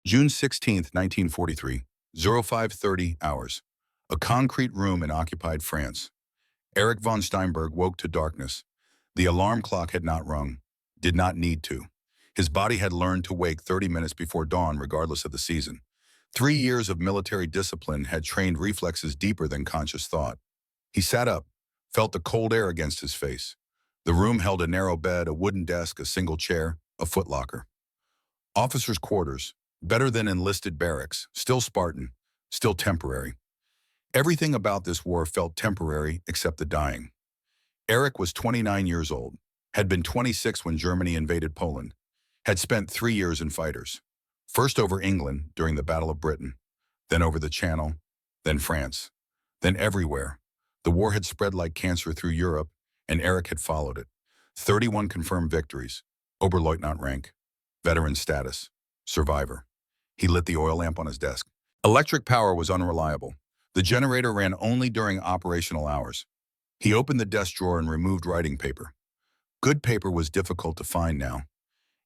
June 16th, 1943, 0530 hours. A concrete room in occupied France. Erich von Steinberg woke to darkness. The alarm clock had not rung, did not need to. His body had learned to wake 30 minutes before dawn regardless of the season. 3 years of military discipline had trained reflexes deeper than conscious thought. He sat up, felt the cold air against his face. The room held a narrow bed, a wooden desk, a single chair, a footlocker. Officers' quarters, better than enlisted barracks, still Spartan, still temporary. Everything about this war felt temporary except the dying. Erich was 29 years old, had been 26 when Germany invaded Poland, had spent 3 years in fighters. First over England during the Battle of Britain, then over the Channel, then France, then everywhere. The war had spread like cancer through Europe, and Erich had followed it. 31 confirmed victories, Oberleutnant rank, veteran status, survivor. He lit the oil lamp on his desk. Electric power was unreliable. The generator ran only during operational hours. He opened the desk drawer and removed writing paper. Good paper was difficult to find now.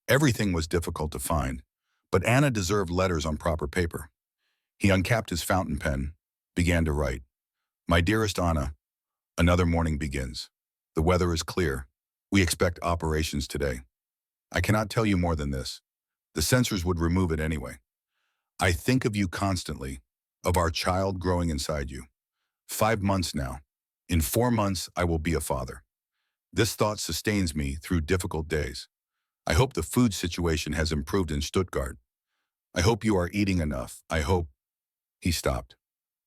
Everything was difficult to find, but Anna deserved letters on proper paper. He uncapped his fountain pen, began to write. My dearest Anna, another morning begins. The weather is clear. We expect operations today. I cannot tell you more than this. The censors would remove it anyway. I think of you constantly, of our child growing inside you. 5 months now. In 4 months, I will be a father. This thought sustains me through difficult days. I hope the food situation has improved in Stuttgart. I hope you are eating enough. I hope. He stopped.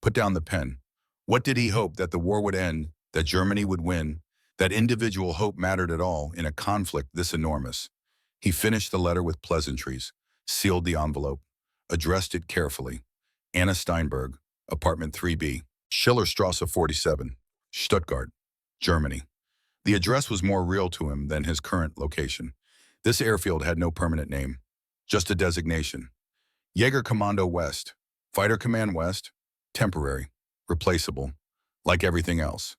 Put down the pen. What did he hope? That the war would end, that Germany would win, that individual hope mattered at all in a conflict this enormous. He finished the letter with pleasantries, sealed the envelope, addressed it carefully. Anna Steinberg, apartment 3B, Schillerstrasse 47, Stuttgart, Germany. The address was more real to him than his current location. This airfield had no permanent name, just a designation. Jägerkommando West, Fighter Command West, temporary, replaceable, like everything else.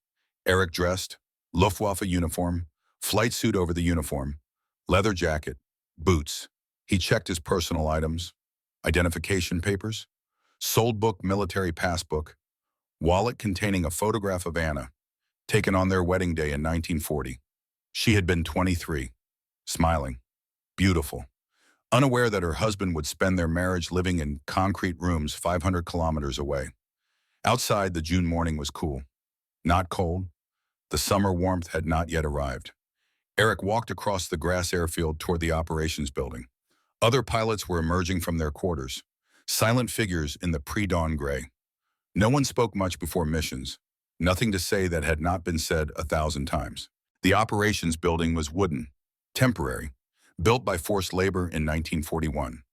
Erich dressed, Luftwaffe uniform, flight suit over the uniform, leather jacket, boots. He checked his personal items, identification papers, sold book, military passbook, wallet containing a photograph of Anna, taken on their wedding day in 1940. She had been 23, smiling, beautiful, unaware that her husband would spend their marriage living in concrete rooms 500 kilometers away. Outside, the June morning was cool, not cold. The summer warmth had not yet arrived. Erich walked across the grass airfield toward the operations building. Other pilots were emerging from their quarters, silent figures in the pre-dawn gray. No one spoke much before missions, nothing to say that had not been said 1,000 times. The operations building was wooden, temporary, built by forced labor in 1941.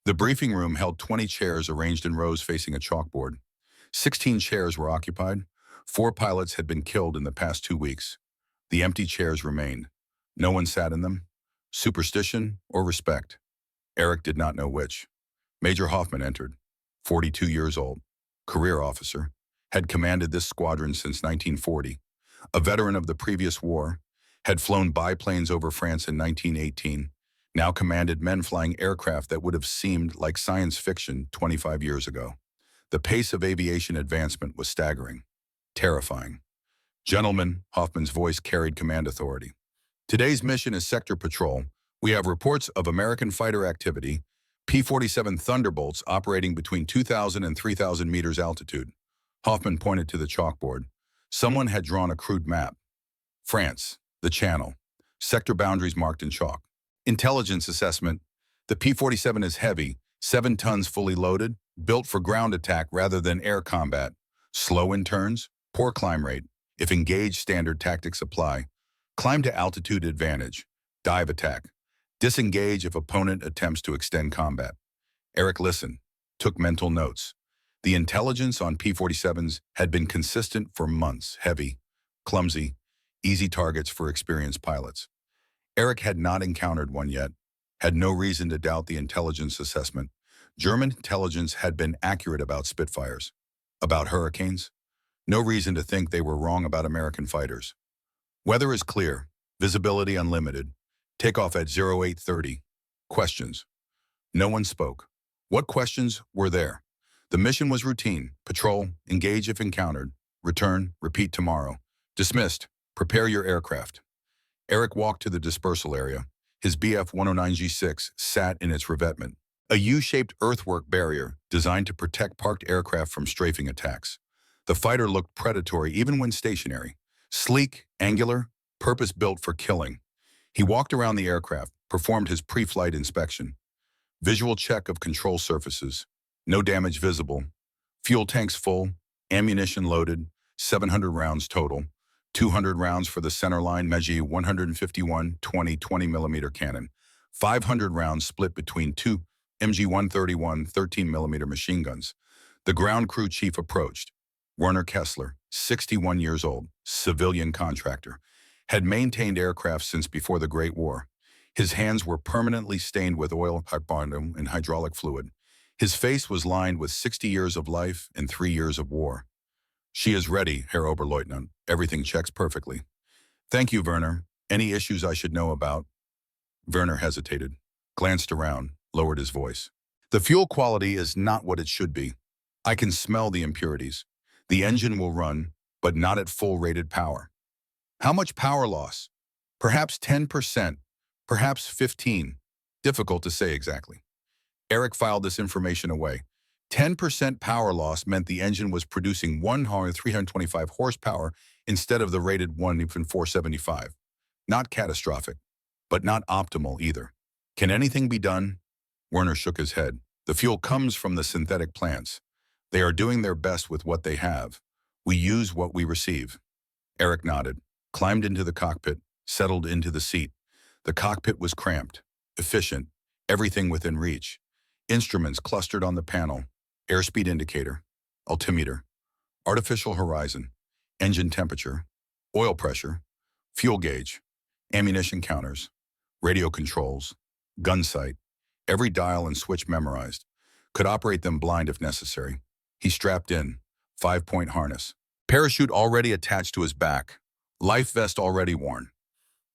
The briefing room held 20 chairs arranged in rows facing a chalkboard. 16 chairs were occupied. 4 pilots had been killed in the past 2 weeks. The empty chairs remained. No one sat in them. Superstition or respect? Erich did not know which. Major Hoffman entered, 42 years old, career officer, had commanded this squadron since 1940. A veteran of the previous war, had flown biplanes over France in 1918, now commanded men flying aircraft that would have seemed like science fiction 25 years ago. The pace of aviation advancement was staggering, terrifying. Gentlemen, Hoffman's voice carried command authority. Today's mission is sector patrol. We have reports of American fighter activity, P-47 Thunderbolts operating between 2,000 and 3,000 meters altitude. Hoffman pointed to the chalkboard. Someone had drawn a crude map. France, the Channel, sector boundaries marked in chalk. Intelligence assessment. The P-47 is heavy, 7 tons fully loaded, built for ground attack rather than air combat. Slow in turns, poor climb rate. If engaged, standard tactics apply. Climb to altitude advantage. Dive attack. Disengage if opponent attempts to extend combat. Erich listened, took mental notes. The intelligence on P-47s had been consistent for months, heavy, clumsy, easy targets for experienced pilots. Erich had not encountered one yet, had no reason to doubt the intelligence assessment. German intelligence had been accurate about Spitfires, about Hurricanes. No reason to think they were wrong about American fighters. Weather is clear, visibility unlimited. Takeoff at 0830. Questions. No one spoke. What questions were there? The mission was routine. Patrol, engage if encountered. Return, repeat tomorrow. Dismissed. Prepare your aircraft. Eric walked to the dispersal area. His BF-109G6 sat in its revetment, a U-shaped earthwork barrier designed to protect parked aircraft from strafing attacks. The fighter looked predatory even when stationary. Sleek, angular, purpose-built for killing. He walked around the aircraft, performed his pre-flight inspection. Visual check of control surfaces. No damage visible. Fuel tanks full. Ammunition loaded. 700 rounds total. 200 rounds for the centerline Meiji 151 20-20mm cannon. 500 rounds split between two MG-131 13mm machine guns. The ground crew chief approached. Werner Kessler, 61 years old, civilian contractor, had maintained aircraft since before the Great War. His hands were permanently stained with oil, carbonum, and hydraulic fluid. His face was lined with 60 years of life and 3 years of war. She is ready, Herr Oberleutnant. Everything checks perfectly. Thank you, Werner. Any issues I should know about? Werner hesitated, glanced around, lowered his voice. The fuel quality is not what it should be. I can smell the impurities. The engine will run, but not at full rated power. How much power loss? Perhaps 10%, perhaps 15%. Difficult to say exactly. Eric filed this information away. 10% power loss meant the engine was producing 325 horsepower instead of the rated 475. Not catastrophic, but not optimal either. Can anything be done? Werner shook his head. The fuel comes from the synthetic plants. They are doing their best with what they have. We use what we receive. Eric nodded, climbed into the cockpit, settled into the seat. The cockpit was cramped, efficient, everything within reach. Instruments clustered on the panel, airspeed indicator, altimeter, artificial horizon, engine temperature, oil pressure, fuel gauge, ammunition counters, radio controls, gun sight, every dial and switch memorized. Could operate them blind if necessary. He strapped in, 5-point harness, parachute already attached to his back, life vest already worn.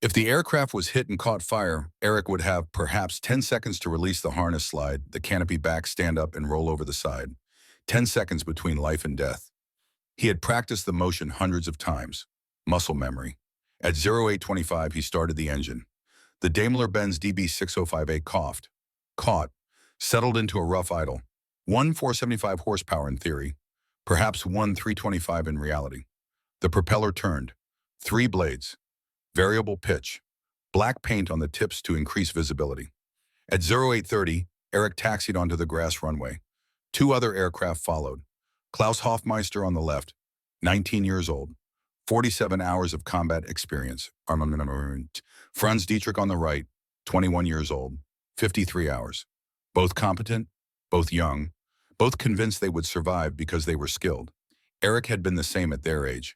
If the aircraft was hit and caught fire, Eric would have perhaps 10 seconds to release the harness slide, the canopy back, stand up, and roll over the side. 10 seconds between life and death. He had practiced the motion hundreds of times. Muscle memory. At 0825, he started the engine. The Daimler-Benz DB605A coughed, caught, settled into a rough idle. 475 horsepower in theory, perhaps 325 in reality. The propeller turned. 3 blades. Variable pitch. Black paint on the tips to increase visibility. At 0830, Eric taxied onto the grass runway. 2 other aircraft followed. Klaus Hofmeister on the left, 19 years old, 47 hours of combat experience. Franz Dietrich on the right, 21 years old, 53 hours. Both competent, both young, both convinced they would survive because they were skilled. Eric had been the same at their age,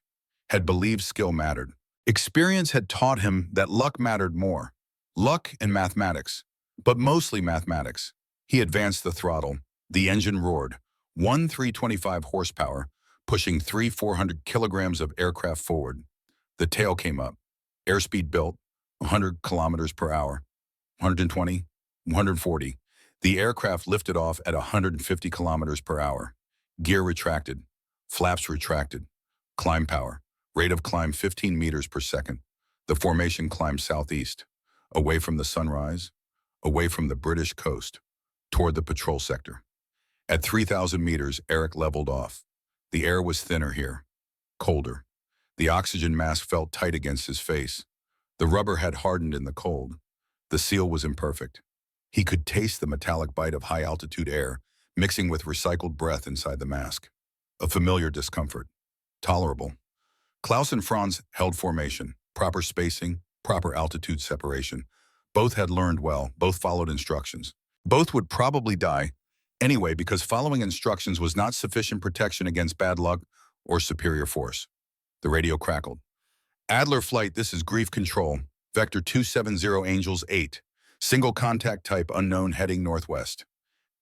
had believed skill mattered. Experience had taught him that luck mattered more. Luck and mathematics, but mostly mathematics. He advanced the throttle. The engine roared. 325 horsepower, pushing 400 kilograms of aircraft forward. The tail came up. Airspeed built, 100 kilometers per hour. 120, 140. The aircraft lifted off at 150 kilometers per hour. Gear retracted. Flaps retracted. Climb power. Rate of climb 15 meters per second. The formation climbed southeast, away from the sunrise, away from the British coast, toward the patrol sector. At 3,000 meters, Eric leveled off. The air was thinner here, colder. The oxygen mask felt tight against his face. The rubber had hardened in the cold. The seal was imperfect. He could taste the metallic bite of high-altitude air, mixing with recycled breath inside the mask. A familiar discomfort. Tolerable. Klaus and Franz held formation, proper spacing, proper altitude separation. Both had learned well, both followed instructions. Both would probably die anyway because following instructions was not sufficient protection against bad luck or superior force. The radio crackled. Adler Flight, this is Grief Control, Vector 270 Angels 8, single contact type unknown heading northwest.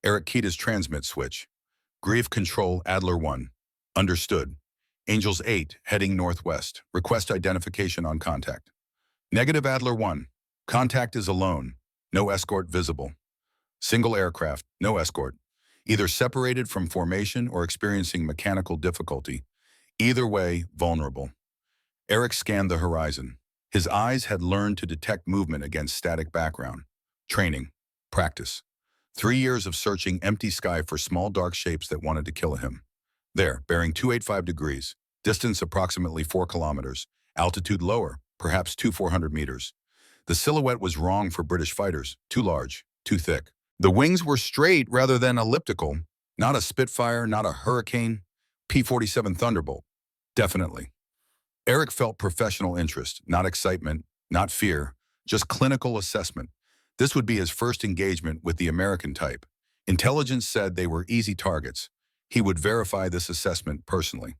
Eric keyed his transmit switch. Grief Control, Adler 1. Understood. Angels 8, heading northwest. Request identification on contact. Negative Adler 1. Contact is alone. No escort visible. Single aircraft, no escort. either separated from formation or experiencing mechanical difficulty. Either way, vulnerable. Eric scanned the horizon. His eyes had learned to detect movement against static background. Training. Practice. 3 years of searching empty sky for small dark shapes that wanted to kill him. There, bearing 285 degrees, distance approximately 4 kilometers, altitude lower, perhaps 400 meters. The silhouette was wrong for British fighters, too large, too thick. The wings were straight rather than elliptical, not a Spitfire, not a Hurricane, P-47 Thunderbolt. Definitely. Eric felt professional interest, not excitement, not fear, just clinical assessment. This would be his first engagement with the American type. Intelligence said they were easy targets. He would verify this assessment personally.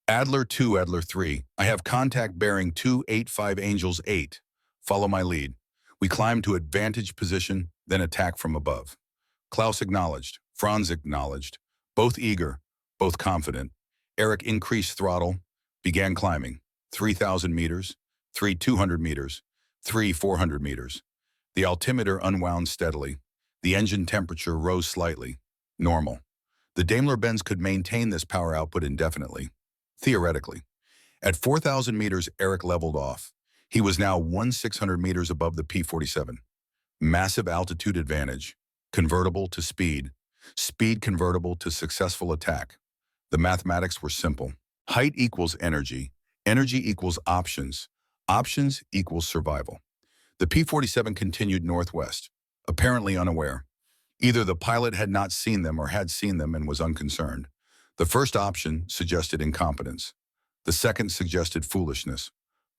Adler 2, Adler 3, I have contact bearing 285 Angels 8. Follow my lead. We climb to advantage position, then attack from above. Klaus acknowledged. Franz acknowledged. Both eager, both confident. Eric increased throttle, began climbing. 3,000 meters, 200 meters, 400 meters. The altimeter unwound steadily. The engine temperature rose slightly. Normal. The Daimler-Benz could maintain this power output indefinitely. Theoretically. At 4,000 meters, Eric leveled off. He was now 1,600 meters above the P-47. Massive altitude advantage. Convertible to speed. Speed convertible to successful attack. The mathematics were simple. Height equals energy. Energy equals options. Options equals survival. The P-47 continued northwest, apparently unaware. Either the pilot had not seen them or had seen them and was unconcerned. The first option suggested incompetence. The second suggested foolishness.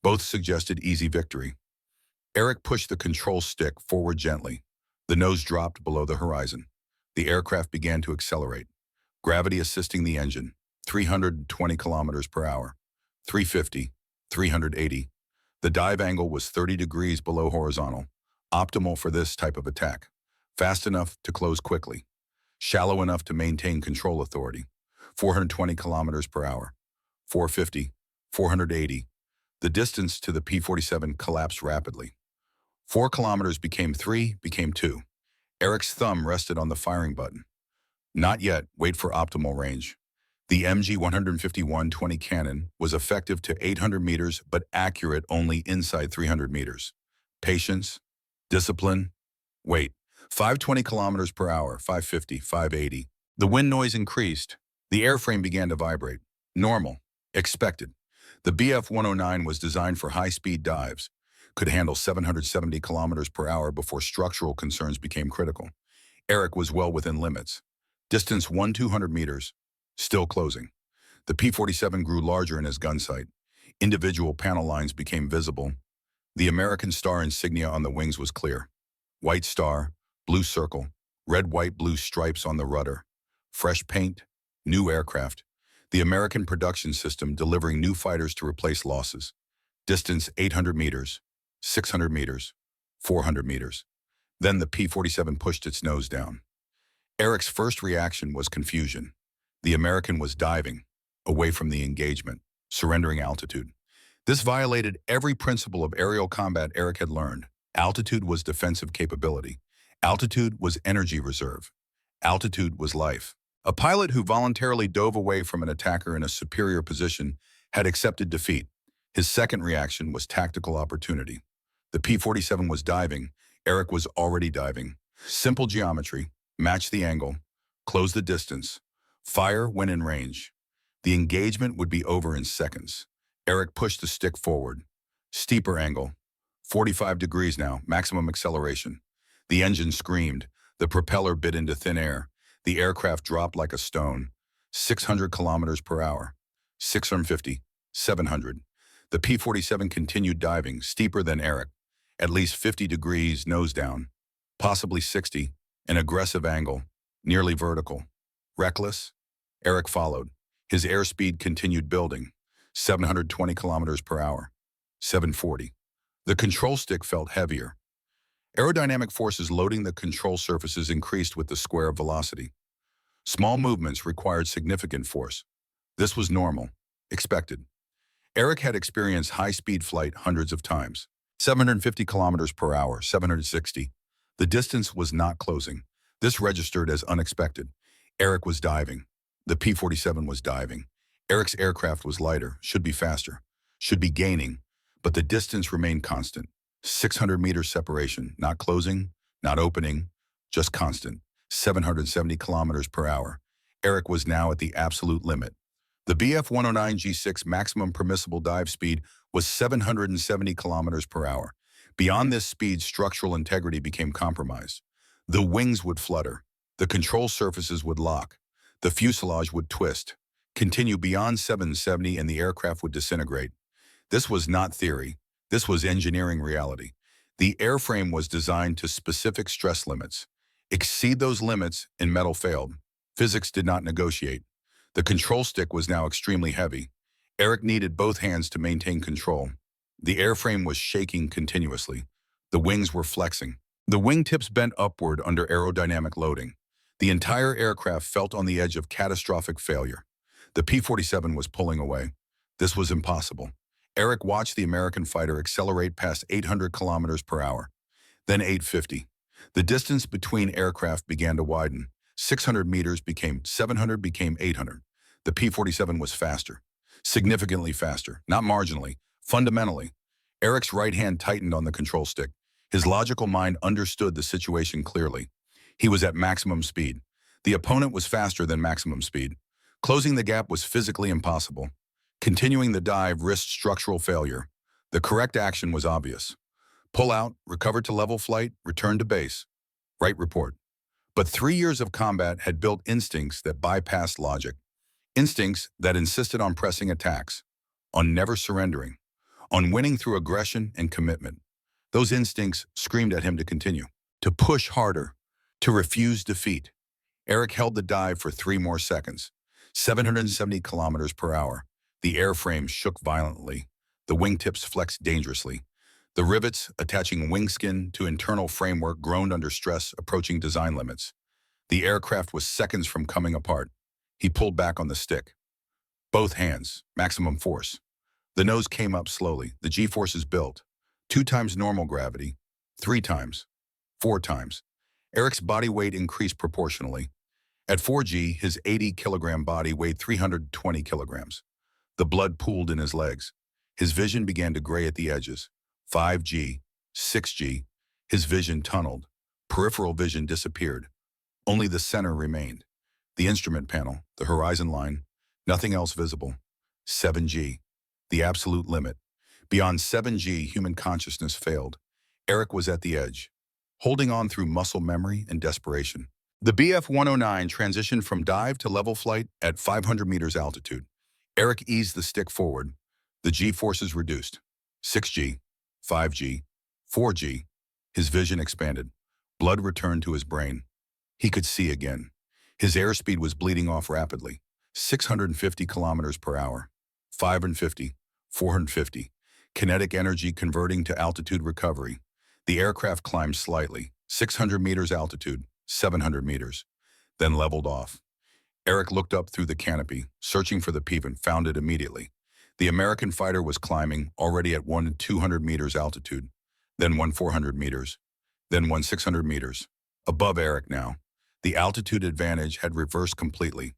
Both suggested easy victory. Eric pushed the control stick forward gently. The nose dropped below the horizon. The aircraft began to accelerate. Gravity assisting the engine. 320 kilometers per hour. 350, 380. The dive angle was 30 degrees below horizontal, optimal for this type of attack. Fast enough to close quickly. Shallow enough to maintain control authority. 420 kilometers per hour. 450, 480. The distance to the P-47 collapsed rapidly. 4 kilometers became 3, became 2. Eric's thumb rested on the firing button. Not yet, wait for optimal range. The MG-150-120 cannon was effective to 800 meters but accurate only inside 300 meters. Patience, discipline, wait. 520 kilometers per hour, 550, 580. The wind noise increased. The airframe began to vibrate. Normal, expected. The BF-109 was designed for high-speed dives, could handle 770 kilometers per hour before structural concerns became critical. Eric was well within limits. Distance 200 meters. Still closing. The P-47 grew larger in his gun sight. Individual panel lines became visible. The American star insignia on the wings was clear. White star, blue circle, red, white, blue stripes on the rudder. Fresh paint, new aircraft. The American production system delivering new fighters to replace losses. Distance 800 meters, 600 meters, 400 meters. Then the P-47 pushed its nose down. Eric's first reaction was confusion. The American was diving, away from the engagement, surrendering altitude. This violated every principle of aerial combat Eric had learned. Altitude was defensive capability. Altitude was energy reserve. Altitude was life. A pilot who voluntarily dove away from an attacker in a superior position had accepted defeat. His second reaction was tactical opportunity. The P-47 was diving. Eric was already diving. Simple geometry. Match the angle. Close the distance. Fire when in range. The engagement would be over in seconds. Eric pushed the stick forward. Steeper angle. 45 degrees now, maximum acceleration. The engine screamed. The propeller bit into thin air. The aircraft dropped like a stone. 600 kilometers per hour. 650, 700. The P-47 continued diving, steeper than Eric. At least 50 degrees, nose down. Possibly 60, an aggressive angle, nearly vertical. Reckless? Eric followed. His airspeed continued building. 720 kilometers per hour. 740. The control stick felt heavier. Aerodynamic forces loading the control surfaces increased with the square of velocity. Small movements required significant force. This was normal, expected. Eric had experienced high-speed flight hundreds of times. 750 kilometers per hour, 760. The distance was not closing. This registered as unexpected. Eric was diving. The P-47 was diving. Eric's aircraft was lighter, should be faster, should be gaining, but the distance remained constant. 600 meters separation, not closing, not opening, just constant. 770 kilometers per hour. Eric was now at the absolute limit. The BF-109 G6 maximum permissible dive speed was 770 kilometers per hour. Beyond this speed, structural integrity became compromised. The wings would flutter. The control surfaces would lock. The fuselage would twist. Continue beyond 770 and the aircraft would disintegrate. This was not theory. This was engineering reality. The airframe was designed to specific stress limits. Exceed those limits and metal failed. Physics did not negotiate. The control stick was now extremely heavy. Eric needed both hands to maintain control. The airframe was shaking continuously. The wings were flexing. The wingtips bent upward under aerodynamic loading. The entire aircraft felt on the edge of catastrophic failure. The P-47 was pulling away. This was impossible. Eric watched the American fighter accelerate past 800 kilometers per hour, then 850. The distance between aircraft began to widen. 600 meters became 700, became 800. The P-47 was faster, significantly faster, not marginally, fundamentally. Eric's right hand tightened on the control stick. His logical mind understood the situation clearly. He was at maximum speed. The opponent was faster than maximum speed. Closing the gap was physically impossible. Continuing the dive risked structural failure. The correct action was obvious. Pull out, recover to level flight, return to base. Right report. But 3 years of combat had built instincts that bypassed logic. Instincts that insisted on pressing attacks, on never surrendering, on winning through aggression and commitment. Those instincts screamed at him to continue, to push harder, to refuse defeat. Eric held the dive for 3 more seconds. 770 kilometers per hour. The airframe shook violently. The wingtips flexed dangerously. The rivets attaching wingskin to internal framework groaned under stress, approaching design limits. The aircraft was seconds from coming apart. He pulled back on the stick. Both hands, maximum force. The nose came up slowly. The G-forces built. 2 times normal gravity. 3 times. 4 times. Eric's body weight increased proportionally. At 4G, his 80-kilogram body weighed 320 kilograms. The blood pooled in his legs. His vision began to gray at the edges. 5G, 6G, his vision tunneled. Peripheral vision disappeared. Only the center remained. The instrument panel, the horizon line, nothing else visible. 7G, the absolute limit. Beyond 7G, human consciousness failed. Eric was at the edge, holding on through muscle memory and desperation. The BF-109 transitioned from dive to level flight at 500 meters altitude. Eric eased the stick forward. The G-forces reduced. 6G, 5G, 4G. His vision expanded. Blood returned to his brain. He could see again. His airspeed was bleeding off rapidly. 650 kilometers per hour. 550, 450. Kinetic energy converting to altitude recovery. The aircraft climbed slightly. 600 meters altitude, 700 meters. Then leveled off. Eric looked up through the canopy, searching for the peep, and found it immediately. The American fighter was climbing, already at 200 meters altitude, then 400 meters, then 600 meters. Above Eric now. The altitude advantage had reversed completely.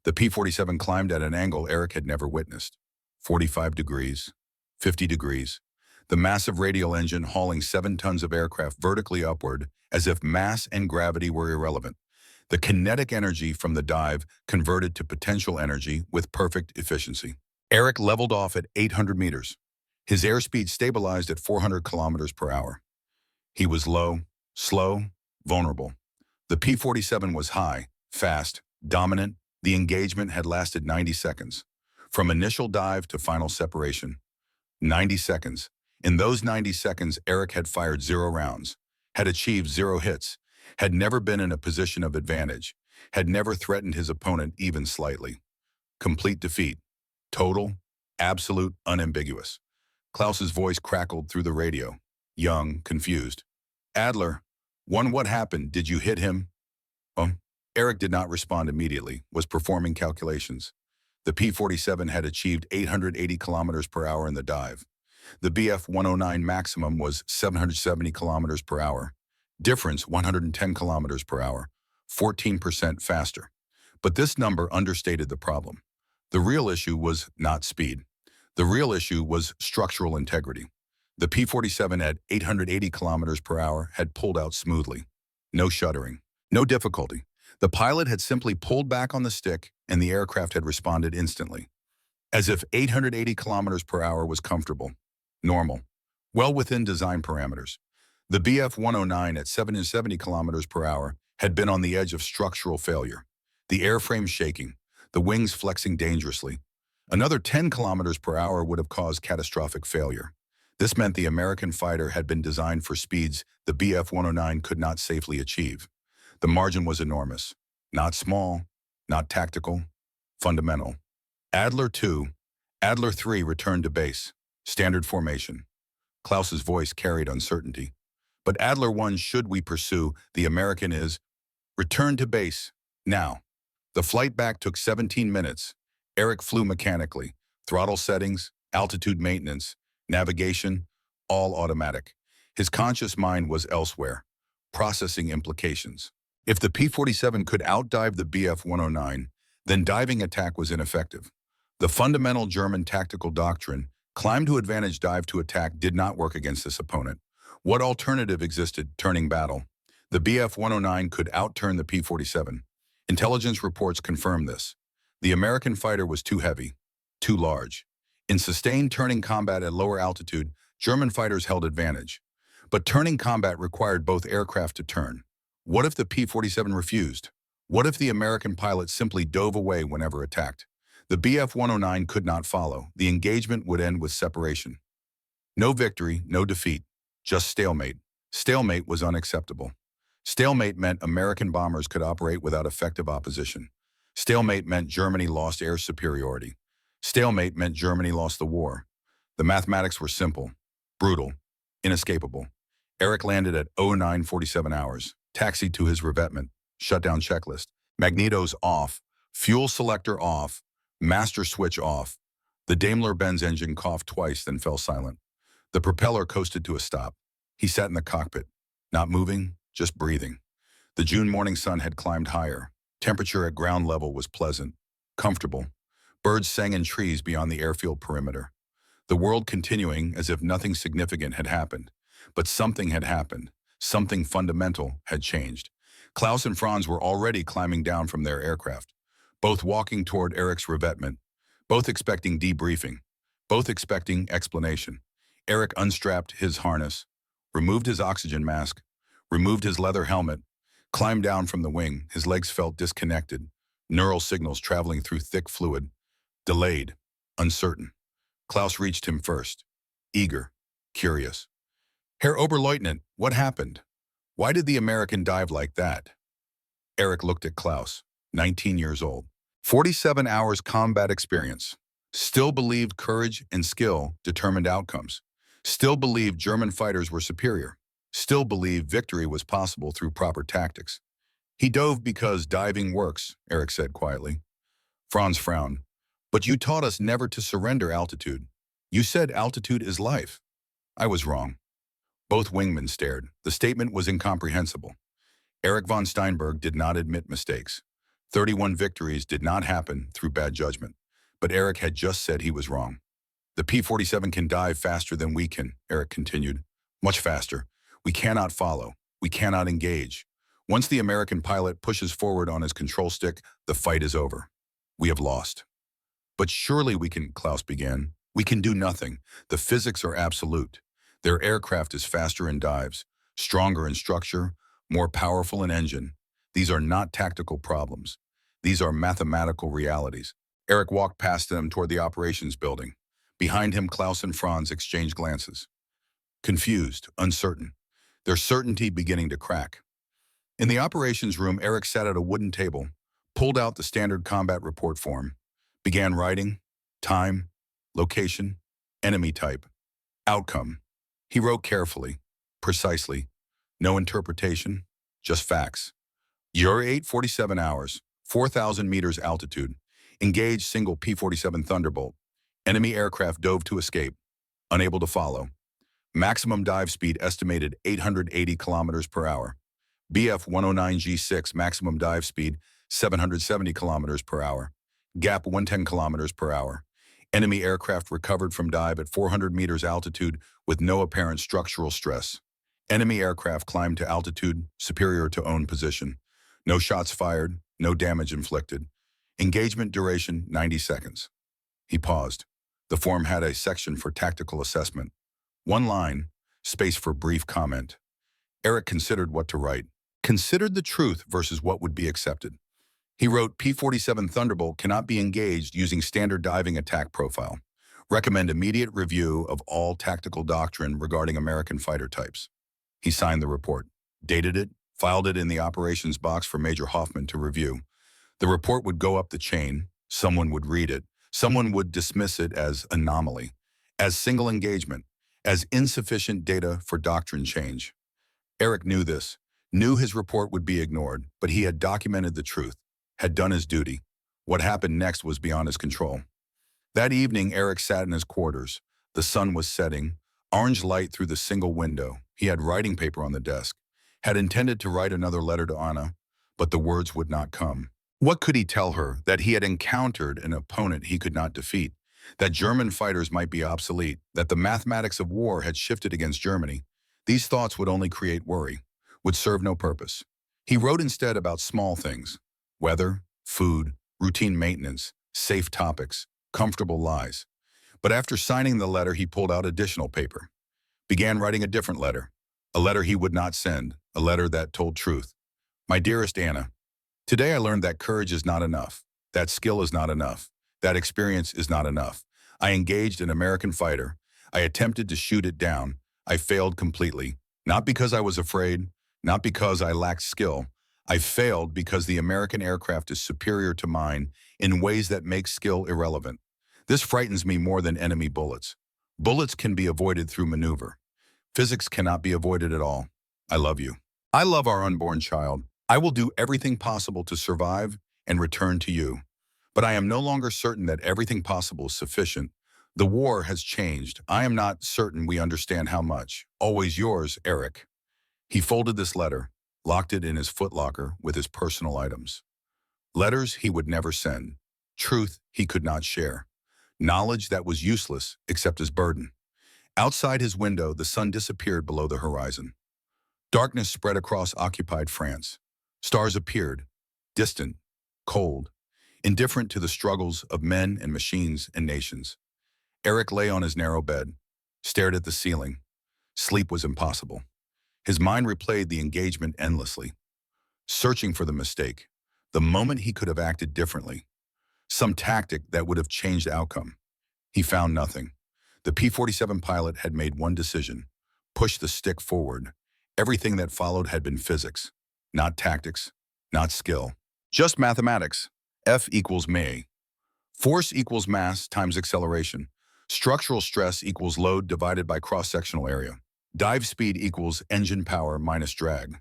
The P-47 climbed at an angle Eric had never witnessed. 45 degrees, 50 degrees. The massive radial engine hauling 7 tons of aircraft vertically upward, as if mass and gravity were irrelevant. The kinetic energy from the dive converted to potential energy with perfect efficiency. Eric leveled off at 800 meters. His airspeed stabilized at 400 kilometers per hour. He was low, slow, vulnerable. The P-47 was high, fast, dominant. The engagement had lasted 90 seconds. From initial dive to final separation. 90 seconds. In those 90 seconds, Eric had fired 0 rounds, had achieved 0 hits, had never been in a position of advantage, had never threatened his opponent even slightly. Complete defeat. Total, absolute, unambiguous. Klaus's voice crackled through the radio. Young, confused. Adler, what happened? Did you hit him? Oh. Eric did not respond immediately, was performing calculations. The P-47 had achieved 880 kilometers per hour in the dive. The BF-109 maximum was 770 kilometers per hour. Difference 110 kilometers per hour, 14% faster. But this number understated the problem. The real issue was not speed. The real issue was structural integrity. The P-47 at 880 kilometers per hour had pulled out smoothly. No shuddering, no difficulty. The pilot had simply pulled back on the stick and the aircraft had responded instantly. As if 880 kilometers per hour was comfortable, normal, well within design parameters. The Bf-109 at 770 kilometers per hour had been on the edge of structural failure. The airframe shaking, the wings flexing dangerously. Another 10 kilometers per hour would have caused catastrophic failure. This meant the American fighter had been designed for speeds the Bf-109 could not safely achieve. The margin was enormous. Not small, not tactical, fundamental. Adler 2, Adler 3 returned to base. Standard formation. Klaus's voice carried uncertainty. But Adler 1, should we pursue, the American is, return to base, now. The flight back took 17 minutes. Eric flew mechanically. Throttle settings, altitude maintenance, navigation, all automatic. His conscious mind was elsewhere, processing implications. If the P-47 could outdive the Bf-109, then diving attack was ineffective. The fundamental German tactical doctrine, climb to advantage, dive to attack, did not work against this opponent. What alternative existed? Turning battle. The Bf-109 could outturn the P-47. Intelligence reports confirmed this. The American fighter was too heavy, too large. In sustained turning combat at lower altitude, German fighters held advantage. But turning combat required both aircraft to turn. What if the P-47 refused? What if the American pilot simply dove away whenever attacked? The Bf-109 could not follow. The engagement would end with separation. No victory, no defeat, just stalemate. Stalemate was unacceptable. Stalemate meant American bombers could operate without effective opposition. Stalemate meant Germany lost air superiority. Stalemate meant Germany lost the war. The mathematics were simple, brutal, inescapable. Eric landed at 09:47 hours, taxied to his revetment, shutdown checklist. Magnetos off, fuel selector off, master switch off. The Daimler-Benz engine coughed twice, then fell silent. The propeller coasted to a stop. He sat in the cockpit, not moving, just breathing. The June morning sun had climbed higher. Temperature at ground level was pleasant, comfortable. Birds sang in trees beyond the airfield perimeter. The world continuing as if nothing significant had happened. But something had happened. Something fundamental had changed. Klaus and Franz were already climbing down from their aircraft, both walking toward Eric's revetment, both expecting debriefing, both expecting explanation. Eric unstrapped his harness, removed his oxygen mask, removed his leather helmet, climbed down from the wing. His legs felt disconnected, neural signals traveling through thick fluid, delayed, uncertain. Klaus reached him first, eager, curious. Herr Oberleutnant, what happened? Why did the American dive like that? Eric looked at Klaus, 19 years old. 47 hours combat experience. Still believed courage and skill determined outcomes. Still believed German fighters were superior. Still believed victory was possible through proper tactics. He dove because diving works, Eric said quietly. Franz frowned. But you taught us never to surrender altitude. You said altitude is life. I was wrong. Both wingmen stared. The statement was incomprehensible. Erich von Steinberg did not admit mistakes. 31 victories did not happen through bad judgment. But Eric had just said he was wrong. The P-47 can dive faster than we can, Eric continued. Much faster. We cannot follow. We cannot engage. Once the American pilot pushes forward on his control stick, the fight is over. We have lost. But surely we can, Klaus began. We can do nothing. The physics are absolute. Their aircraft is faster in dives, stronger in structure, more powerful in engine. These are not tactical problems. These are mathematical realities. Eric walked past them toward the operations building. Behind him, Klaus and Franz exchanged glances. Confused, uncertain, their certainty beginning to crack. In the operations room, Eric sat at a wooden table, pulled out the standard combat report form, began writing, time, location, enemy type, outcome. He wrote carefully, precisely, no interpretation, just facts. Your 8:47 hours, 4,000 meters altitude, engaged single P-47 Thunderbolt. Enemy aircraft dove to escape, unable to follow. Maximum dive speed estimated 880 kilometers per hour. Bf-109 G6 maximum dive speed 770 kilometers per hour. Gap 110 kilometers per hour. Enemy aircraft recovered from dive at 400 meters altitude with no apparent structural stress. Enemy aircraft climbed to altitude superior to own position. No shots fired, no damage inflicted. Engagement duration 90 seconds. He paused. The form had a section for tactical assessment. One line, space for brief comment. Eric considered what to write. Considered the truth versus what would be accepted. He wrote, P-47 Thunderbolt cannot be engaged using standard diving attack profile. Recommend immediate review of all tactical doctrine regarding American fighter types. He signed the report, dated it, filed it in the operations box for Major Hoffman to review. The report would go up the chain, someone would read it, someone would dismiss it as anomaly, as single engagement, as insufficient data for doctrine change. Eric knew this, knew his report would be ignored, but he had documented the truth, had done his duty. What happened next was beyond his control. That evening, Eric sat in his quarters. The sun was setting, orange light through the single window. He had writing paper on the desk, had intended to write another letter to Anna, but the words would not come. What could he tell her? That he had encountered an opponent he could not defeat, that German fighters might be obsolete, that the mathematics of war had shifted against Germany. These thoughts would only create worry, would serve no purpose. He wrote instead about small things: weather, food, routine maintenance, safe topics, comfortable lies. But after signing the letter, he pulled out additional paper, began writing a different letter, a letter he would not send, a letter that told truth. My dearest Anna, today I learned that courage is not enough, that skill is not enough, that experience is not enough. I engaged an American fighter. I attempted to shoot it down. I failed completely, not because I was afraid, not because I lacked skill. I failed because the American aircraft is superior to mine in ways that make skill irrelevant. This frightens me more than enemy bullets. Bullets can be avoided through maneuver. Physics cannot be avoided at all. I love you. I love our unborn child. I will do everything possible to survive and return to you. But I am no longer certain that everything possible is sufficient. The war has changed. I am not certain we understand how much. Always yours, Eric. He folded this letter, locked it in his footlocker with his personal items. Letters he would never send. Truth he could not share. Knowledge that was useless except as burden. Outside his window, the sun disappeared below the horizon. Darkness spread across occupied France. Stars appeared, distant, cold, indifferent to the struggles of men and machines and nations. Eric lay on his narrow bed, stared at the ceiling. Sleep was impossible. His mind replayed the engagement endlessly, searching for the mistake, the moment he could have acted differently, some tactic that would have changed the outcome. He found nothing. The P-47 pilot had made one decision: push the stick forward. Everything that followed had been physics, not tactics, not skill. Just mathematics. F equals ma. Force equals mass times acceleration. Structural stress equals load divided by cross-sectional area. Dive speed equals engine power minus drag.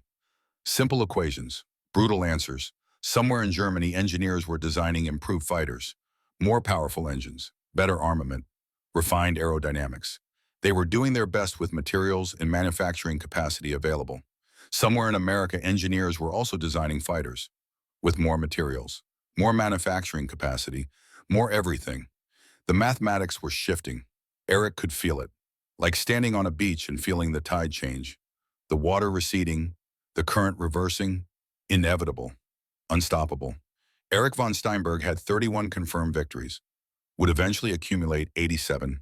Simple equations, brutal answers. Somewhere in Germany, engineers were designing improved fighters, more powerful engines, better armament, refined aerodynamics. They were doing their best with materials and manufacturing capacity available. Somewhere in America, engineers were also designing fighters, with more materials, more manufacturing capacity, more everything. The mathematics were shifting. Eric could feel it, like standing on a beach and feeling the tide change. The water receding, the current reversing, inevitable, unstoppable. Erich von Steinberg had 31 confirmed victories, would eventually accumulate 87,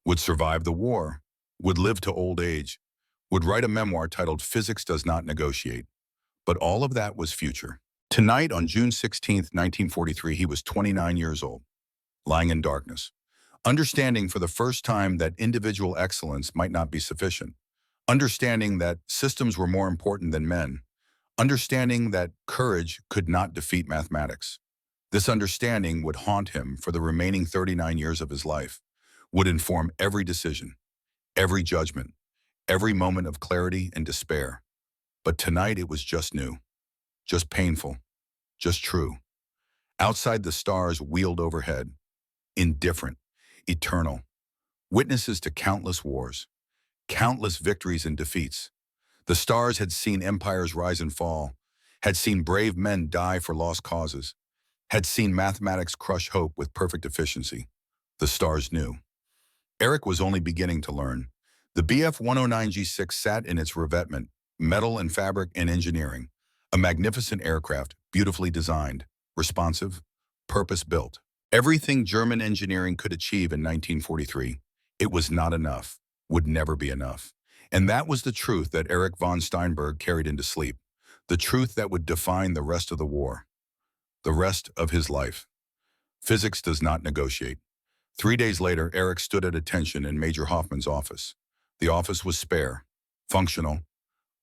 would survive the war, would live to old age, would write a memoir titled Physics Does Not Negotiate. But all of that was future. Tonight, on June 16, 1943, he was 29 years old, lying in darkness, understanding for the first time that individual excellence might not be sufficient, understanding that systems were more important than men, understanding that courage could not defeat mathematics. This understanding would haunt him for the remaining 39 years of his life, would inform every decision, every judgment, every moment of clarity and despair. But tonight it was just new, just painful, just true. Outside, the stars wheeled overhead, indifferent, eternal, witnesses to countless wars, countless victories and defeats. The stars had seen empires rise and fall, had seen brave men die for lost causes, had seen mathematics crush hope with perfect efficiency. The stars knew. Eric was only beginning to learn. The BF-109G6 sat in its revetment, metal and fabric and engineering, a magnificent aircraft, beautifully designed, responsive, purpose-built. Everything German engineering could achieve in 1943, it was not enough, would never be enough. And that was the truth that Erich von Steinberg carried into sleep, the truth that would define the rest of the war, the rest of his life. Physics does not negotiate. 3 days later, Eric stood at attention in Major Hoffman's office. The office was spare, functional,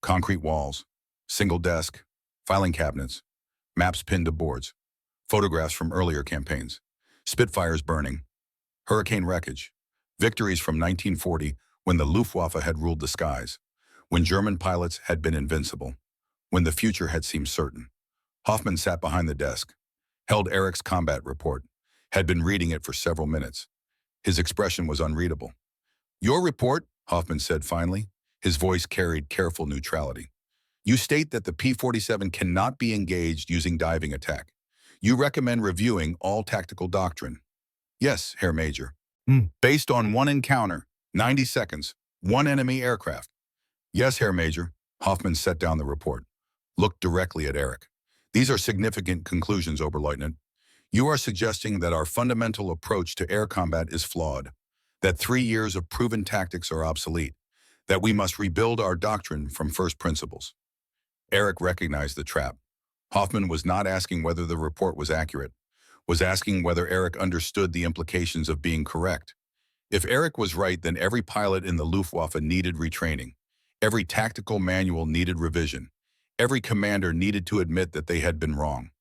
concrete walls, single desk, filing cabinets, maps pinned to boards, photographs from earlier campaigns, Spitfires burning, hurricane wreckage, victories from 1940 when the Luftwaffe had ruled the skies, when German pilots had been invincible, when the future had seemed certain. Hoffman sat behind the desk, held Eric's combat report, had been reading it for several minutes. His expression was unreadable. "Your report," Hoffman said finally. His voice carried careful neutrality. "You state that the P-47 cannot be engaged using diving attack. You recommend reviewing all tactical doctrine." "Yes, Herr Major." "Based on one encounter, 90 seconds, one enemy aircraft." "Yes, Herr Major." Hoffman set down the report, looked directly at Eric. "These are significant conclusions, Oberleutnant. You are suggesting that our fundamental approach to air combat is flawed, that 3 years of proven tactics are obsolete, that we must rebuild our doctrine from first principles." Eric recognized the trap. Hoffman was not asking whether the report was accurate, was asking whether Eric understood the implications of being correct. If Eric was right, then every pilot in the Luftwaffe needed retraining. Every tactical manual needed revision. Every commander needed to admit that they had been wrong.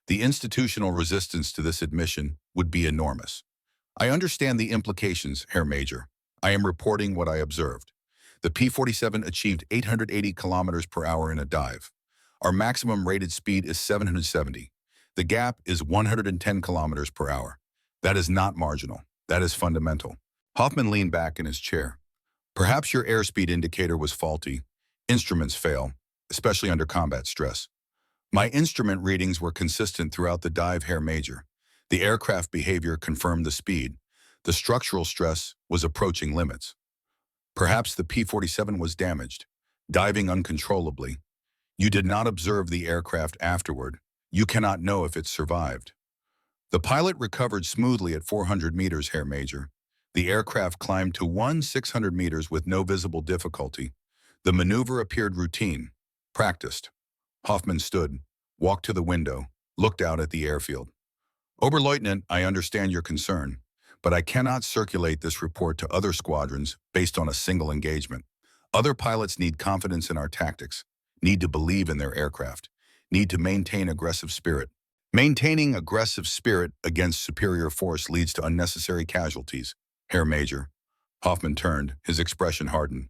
The institutional resistance to this admission would be enormous. "I understand the implications, Herr Major. I am reporting what I observed. The P-47 achieved 880 kilometers per hour in a dive. Our maximum rated speed is 770. The gap is 110 kilometers per hour. That is not marginal. That is fundamental." Hoffman leaned back in his chair. "Perhaps your airspeed indicator was faulty. Instruments fail, especially under combat stress. My instrument readings were consistent throughout the dive, Herr Major. The aircraft behavior confirmed the speed. The structural stress was approaching limits. Perhaps the P-47 was damaged, diving uncontrollably. You did not observe the aircraft afterward. You cannot know if it survived. The pilot recovered smoothly at 400 meters, Herr Major. The aircraft climbed to 600 meters with no visible difficulty. The maneuver appeared routine, practiced." Hoffman stood, walked to the window, looked out at the airfield. "Oberleutnant, I understand your concern, but I cannot circulate this report to other squadrons based on a single engagement. Other pilots need confidence in our tactics, need to believe in their aircraft, need to maintain aggressive spirit. Maintaining aggressive spirit against superior force leads to unnecessary casualties, Herr Major." Hoffman turned, his expression hardened.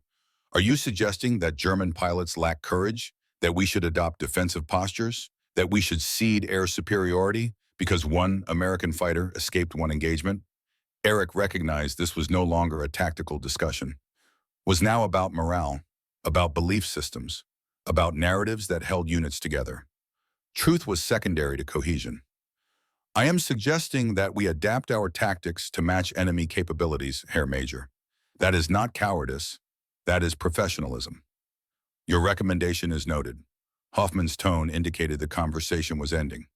"Are you suggesting that German pilots lack courage, that we should adopt defensive postures, that we should cede air superiority because one American fighter escaped one engagement?" Eric recognized this was no longer a tactical discussion. Was now about morale, about belief systems, about narratives that held units together. Truth was secondary to cohesion. "I am suggesting that we adapt our tactics to match enemy capabilities, Herr Major. That is not cowardice, that is professionalism." "Your recommendation is noted." Hoffman's tone indicated the conversation was ending.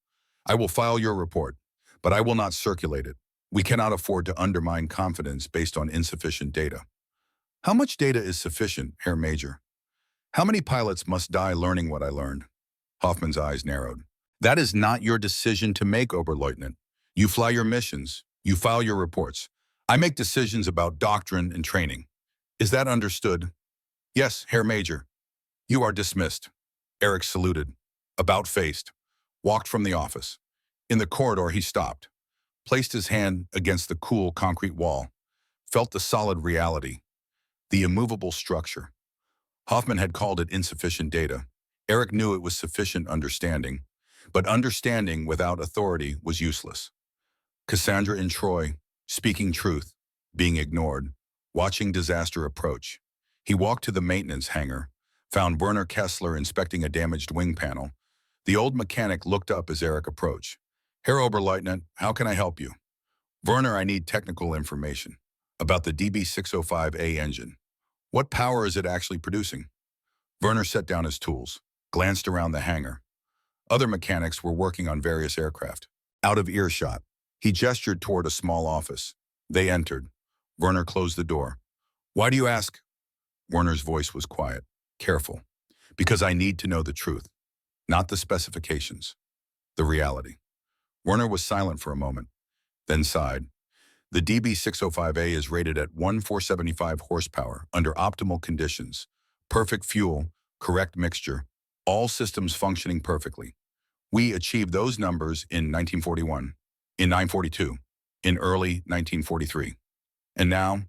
"I will file your report, but I will not circulate it. We cannot afford to undermine confidence based on insufficient data." "How much data is sufficient, Herr Major? How many pilots must die learning what I learned?" Hoffman's eyes narrowed. "That is not your decision to make, Oberleutnant. You fly your missions. You file your reports. I make decisions about doctrine and training. Is that understood?" "Yes, Herr Major." "You are dismissed." Eric saluted, about-faced, walked from the office. In the corridor, he stopped, placed his hand against the cool concrete wall, felt the solid reality, the immovable structure. Hoffman had called it insufficient data. Eric knew it was sufficient understanding, but understanding without authority was useless. Cassandra in Troy, speaking truth, being ignored, watching disaster approach. He walked to the maintenance hangar, found Werner Kessler inspecting a damaged wing panel, The old mechanic looked up as Eric approached. Herr Oberleutnant, how can I help you? Werner, I need technical information about the DB605A engine. What power is it actually producing? Werner set down his tools, glanced around the hangar. Other mechanics were working on various aircraft. Out of earshot, he gestured toward a small office. They entered. Werner closed the door. Why do you ask? Werner's voice was quiet, careful. Because I need to know the truth, not the specifications, the reality. Werner was silent for a moment, then sighed. The DB605A is rated at 1475 horsepower under optimal conditions. Perfect fuel, correct mixture, all systems functioning perfectly. We achieved those numbers in 1941, in 1942, in early 1943. And now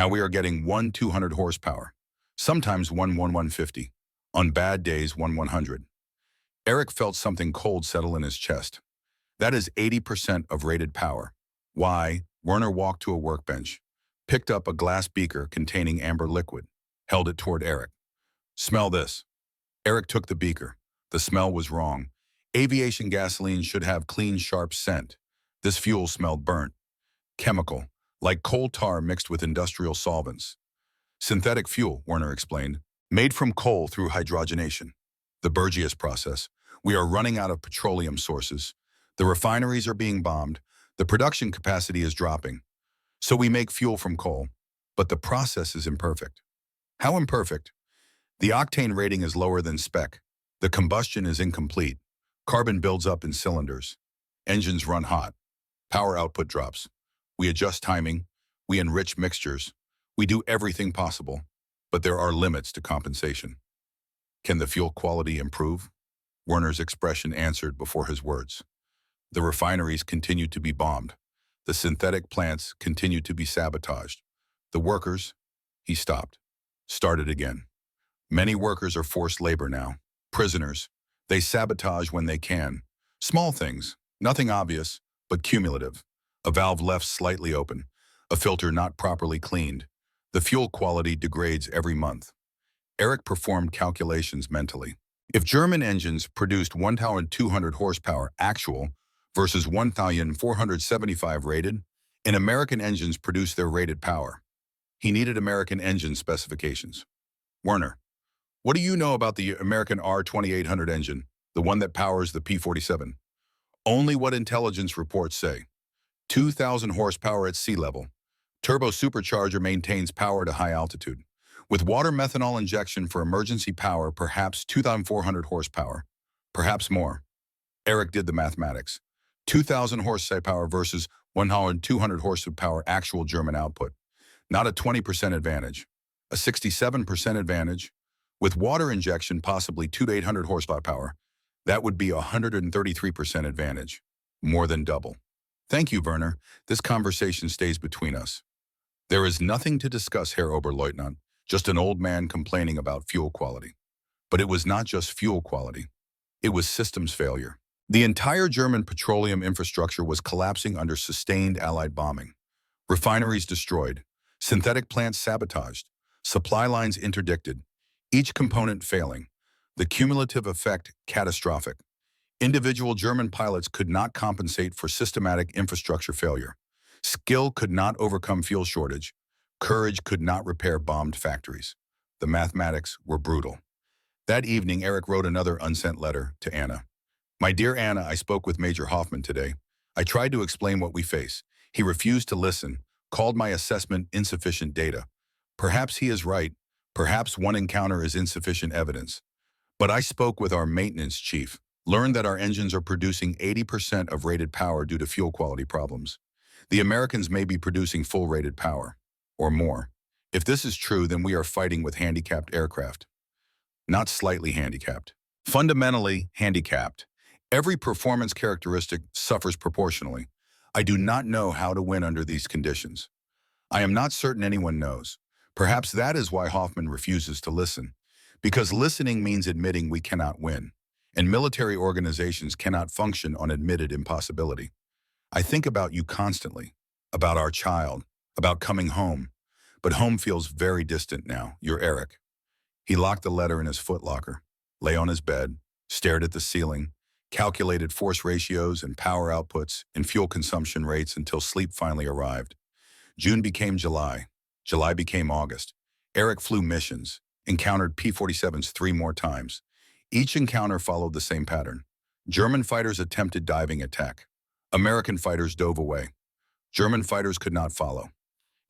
we are getting 200 horsepower, sometimes 150, on bad days 100. Eric felt something cold settle in his chest. That is 80% of rated power. Why? Werner walked to a workbench, picked up a glass beaker containing amber liquid, held it toward Eric. Smell this. Eric took the beaker. The smell was wrong. Aviation gasoline should have clean, sharp scent. This fuel smelled burnt. Chemical, like coal tar mixed with industrial solvents. Synthetic fuel, Werner explained, made from coal through hydrogenation. The Burgess process. We are running out of petroleum sources. The refineries are being bombed. The production capacity is dropping. So we make fuel from coal. But the process is imperfect. How imperfect? The octane rating is lower than spec. The combustion is incomplete. Carbon builds up in cylinders. Engines run hot. Power output drops. We adjust timing. We enrich mixtures. We do everything possible. But there are limits to compensation. Can the fuel quality improve? Werner's expression answered before his words. The refineries continue to be bombed. The synthetic plants continue to be sabotaged. The workers, he stopped, started again. Many workers are forced labor now, prisoners. They sabotage when they can. Small things, nothing obvious, but cumulative. A valve left slightly open, a filter not properly cleaned. The fuel quality degrades every month. Eric performed calculations mentally. If German engines produced 1,200 horsepower actual versus 1,475 rated, and American engines produced their rated power. He needed American engine specifications. Werner, what do you know about the American R2800 engine, the one that powers the P-47? Only what intelligence reports say. 2,000 horsepower at sea level. Turbo supercharger maintains power to high altitude. With water methanol injection for emergency power, perhaps 2,400 horsepower, perhaps more. Eric did the mathematics. 2,000 horsepower versus 1,200 horsepower actual German output. Not a 20% advantage, a 67% advantage. With water injection, possibly 2 to 800 horsepower. That would be a 133% advantage, more than double. Thank you, Werner. This conversation stays between us. There is nothing to discuss, Herr Oberleutnant, just an old man complaining about fuel quality. But it was not just fuel quality. It was systems failure. The entire German petroleum infrastructure was collapsing under sustained Allied bombing. Refineries destroyed, synthetic plants sabotaged, supply lines interdicted, each component failing. The cumulative effect catastrophic. Individual German pilots could not compensate for systematic infrastructure failure. Skill could not overcome fuel shortage. Courage could not repair bombed factories. The mathematics were brutal. That evening, Eric wrote another unsent letter to Anna. My dear Anna, I spoke with Major Hoffman today. I tried to explain what we face. He refused to listen, called my assessment insufficient data. Perhaps he is right. Perhaps one encounter is insufficient evidence. But I spoke with our maintenance chief, learned that our engines are producing 80% of rated power due to fuel quality problems. The Americans may be producing full rated power, or more. If this is true, then we are fighting with handicapped aircraft. Not slightly handicapped. Fundamentally handicapped. Every performance characteristic suffers proportionally. I do not know how to win under these conditions. I am not certain anyone knows. Perhaps that is why Hoffman refuses to listen. Because listening means admitting we cannot win. And military organizations cannot function on admitted impossibility. I think about you constantly, about our child, about coming home. But home feels very distant now. You're Eric. He locked the letter in his footlocker, lay on his bed, stared at the ceiling, calculated force ratios and power outputs and fuel consumption rates until sleep finally arrived. June became July. July became August. Eric flew missions, encountered P-47s 3 more times. Each encounter followed the same pattern. German fighters attempted diving attack. American fighters dove away. German fighters could not follow.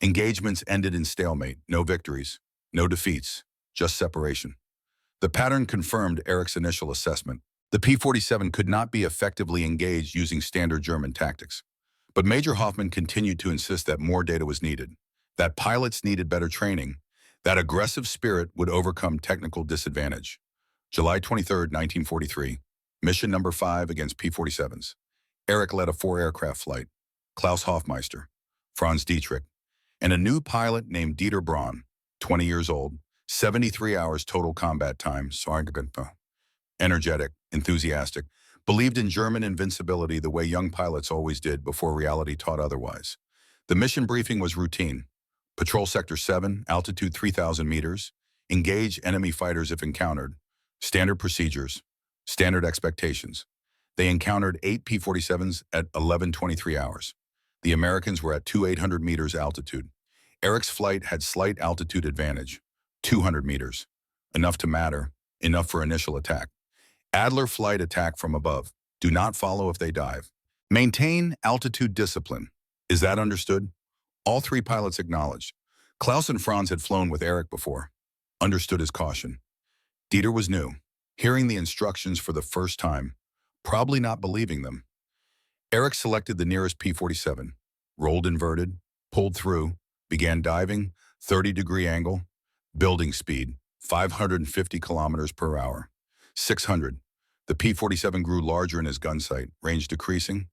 Engagements ended in stalemate, no victories, no defeats, just separation. The pattern confirmed Eric's initial assessment. The P-47 could not be effectively engaged using standard German tactics. But Major Hoffman continued to insist that more data was needed, that pilots needed better training, that aggressive spirit would overcome technical disadvantage. July 23, 1943, mission number 5 against P-47s. Eric led a 4-aircraft flight. Klaus Hofmeister, Franz Dietrich, and a new pilot named Dieter Braun, 20 years old, 73 hours total combat time, energetic, enthusiastic, believed in German invincibility the way young pilots always did before reality taught otherwise. The mission briefing was routine. Patrol Sector 7, altitude 3,000 meters. Engage enemy fighters if encountered. Standard procedures. Standard expectations. They encountered 8 P-47s at 11:23 hours. The Americans were at 2,800 meters altitude. Eric's flight had slight altitude advantage, 200 meters. Enough to matter, enough for initial attack. Adler flight attack from above. Do not follow if they dive. Maintain altitude discipline. Is that understood? All 3 pilots acknowledged. Klaus and Franz had flown with Eric before. Understood his caution. Dieter was new, hearing the instructions for the first time, probably not believing them. Eric selected the nearest P-47, rolled inverted, pulled through, began diving, 30-degree angle, building speed, 550 kilometers per hour, 600. The P-47 grew larger in his gun sight, range decreasing.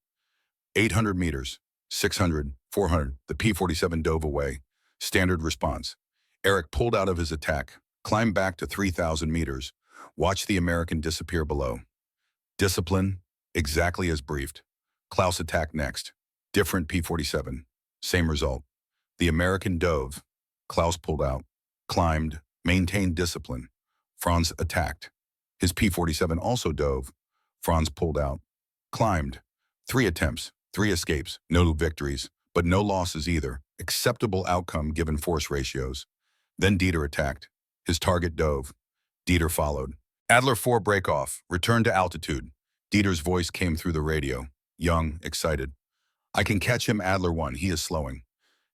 800 meters, 600, 400. The P-47 dove away. Standard response. Eric pulled out of his attack, climbed back to 3,000 meters, watched the American disappear below. Discipline, exactly as briefed. Klaus attacked next. Different P-47. Same result. The American dove. Klaus pulled out, climbed, maintained discipline. Franz attacked. His P-47 also dove. Franz pulled out, climbed. 3 attempts, 3 escapes, no victories, but no losses either. Acceptable outcome given force ratios. Then Dieter attacked. His target dove. Dieter followed. Adler 4 break off, return to altitude. Dieter's voice came through the radio. Young, excited. I can catch him, Adler 1, he is slowing.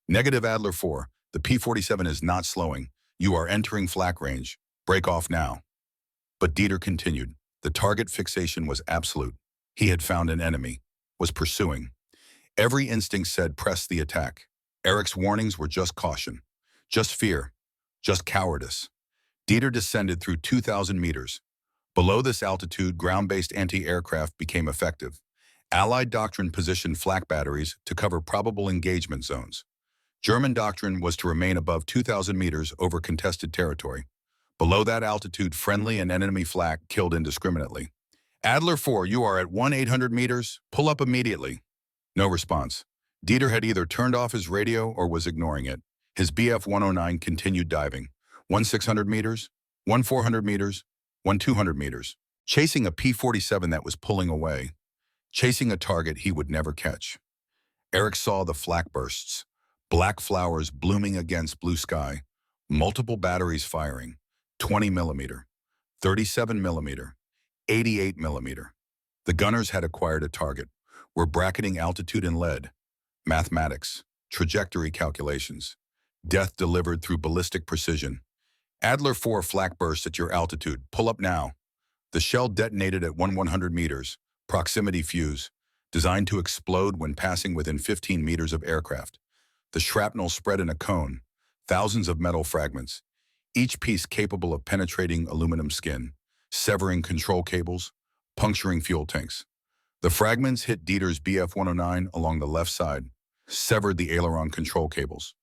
Negative, Adler 4, the P-47 is not slowing. You are entering flak range. Break off now. But Dieter continued. The target fixation was absolute. He had found an enemy, was pursuing. Every instinct said press the attack. Eric's warnings were just caution, just fear, just cowardice. Dieter descended through 2,000 meters. Below this altitude, ground-based anti-aircraft became effective. Allied doctrine positioned flak batteries to cover probable engagement zones. German doctrine was to remain above 2,000 meters over contested territory. Below that altitude, friendly and enemy flak killed indiscriminately. Adler 4, you are at 1,800 meters. Pull up immediately. No response. Dieter had either turned off his radio or was ignoring it. His Bf-109 continued diving. 1,600 meters, 1,400 meters, 1,200 meters. Chasing a P-47 that was pulling away. Chasing a target he would never catch. Eric saw the flak bursts. Black flowers blooming against blue sky. Multiple batteries firing. 20 millimeter, 37 millimeter, 88 millimeter. The gunners had acquired a target, were bracketing altitude and lead. Mathematics, trajectory calculations. Death delivered through ballistic precision. Adler 4 flak burst at your altitude. Pull up now. The shell detonated at 100 meters. Proximity fuse, designed to explode when passing within 15 meters of aircraft. The shrapnel spread in a cone, thousands of metal fragments, each piece capable of penetrating aluminum skin, severing control cables, puncturing fuel tanks. The fragments hit Dieter's Bf-109 along the left side, severed the aileron control cables,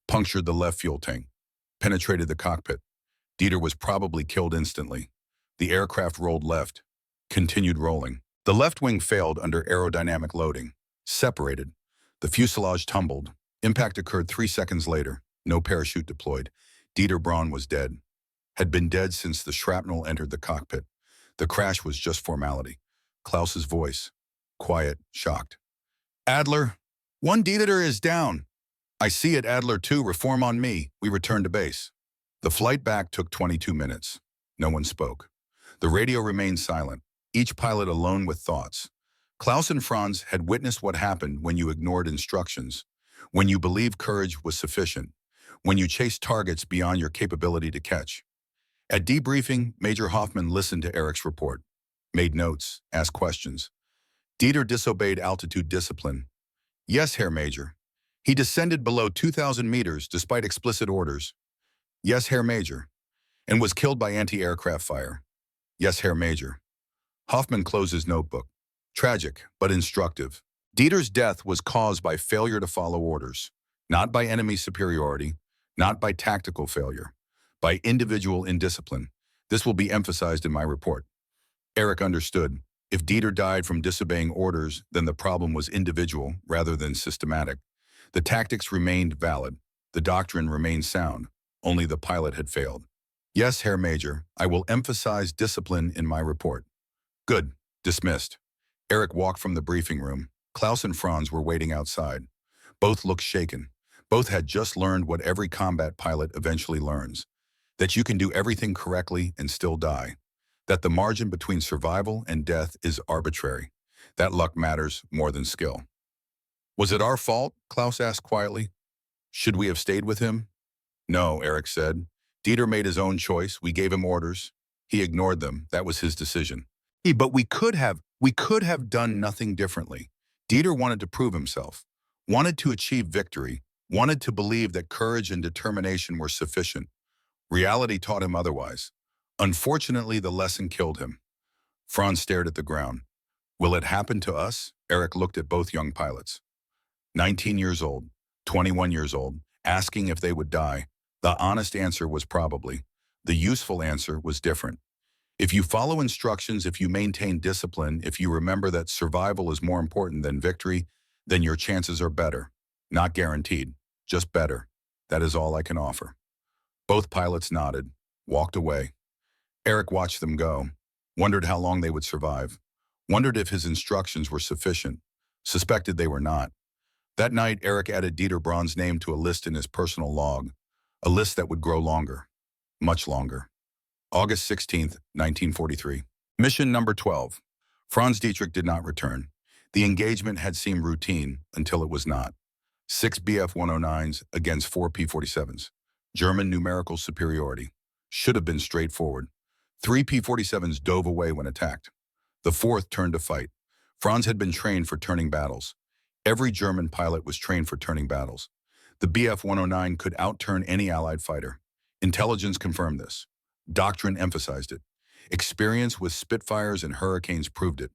punctured the left fuel tank, penetrated the cockpit. Dieter was probably killed instantly. The aircraft rolled left, continued rolling. The left wing failed under aerodynamic loading, separated. The fuselage tumbled. Impact occurred 3 seconds later. No parachute deployed. Dieter Braun was dead. Had been dead since the shrapnel entered the cockpit. The crash was just formality. Klaus's voice, quiet, shocked. Adler, one Dieter is down. I see it, Adler 2, reform on me. We returned to base. The flight back took 22 minutes. No one spoke. The radio remained silent, each pilot alone with thoughts. Klaus and Franz had witnessed what happened when you ignored instructions, when you believed courage was sufficient, when you chased targets beyond your capability to catch. At debriefing, Major Hoffman listened to Eric's report, made notes, asked questions. Dieter disobeyed altitude discipline. Yes, Herr Major. He descended below 2,000 meters despite explicit orders. Yes, Herr Major. And was killed by anti-aircraft fire. Yes, Herr Major. Hoffman closed his notebook. Tragic, but instructive. Dieter's death was caused by failure to follow orders, not by enemy superiority, not by tactical failure, by individual indiscipline. This will be emphasized in my report. Eric understood. If Dieter died from disobeying orders, then the problem was individual rather than systematic. The tactics remained valid. The doctrine remained sound. Only the pilot had failed. Yes, Herr Major, I will emphasize discipline in my report. Good. Dismissed. Eric walked from the briefing room. Klaus and Franz were waiting outside. Both looked shaken. Both had just learned what every combat pilot eventually learns, that you can do everything correctly and still die, that the margin between survival and death is arbitrary, that luck matters more than skill. Was it our fault? Klaus asked quietly. Should we have stayed with him? No, Eric said. Dieter made his own choice. We gave him orders. He ignored them. That was his decision. But we could have done nothing differently. Dieter wanted to prove himself, wanted to achieve victory, wanted to believe that courage and determination were sufficient. Reality taught him otherwise. Unfortunately, the lesson killed him. Franz stared at the ground. Will it happen to us? Eric looked at both young pilots. 19 years old, 21 years old, asking if they would die. The honest answer was probably. The useful answer was different. If you follow instructions, if you maintain discipline, if you remember that survival is more important than victory, then your chances are better. Not guaranteed, just better. That is all I can offer. Both pilots nodded, walked away. Eric watched them go, wondered how long they would survive, wondered if his instructions were sufficient, suspected they were not. That night, Eric added Dieter Braun's name to a list in his personal log, a list that would grow longer, much longer. August 16th, 1943. Mission number 12. Franz Dietrich did not return. The engagement had seemed routine until it was not. 6 Bf-109s against 4 P-47s. German numerical superiority. Should have been straightforward. 3 P-47s dove away when attacked. The fourth turned to fight. Franz had been trained for turning battles. Every German pilot was trained for turning battles. The Bf-109 could outturn any Allied fighter. Intelligence confirmed this. Doctrine emphasized it. Experience with Spitfires and Hurricanes proved it.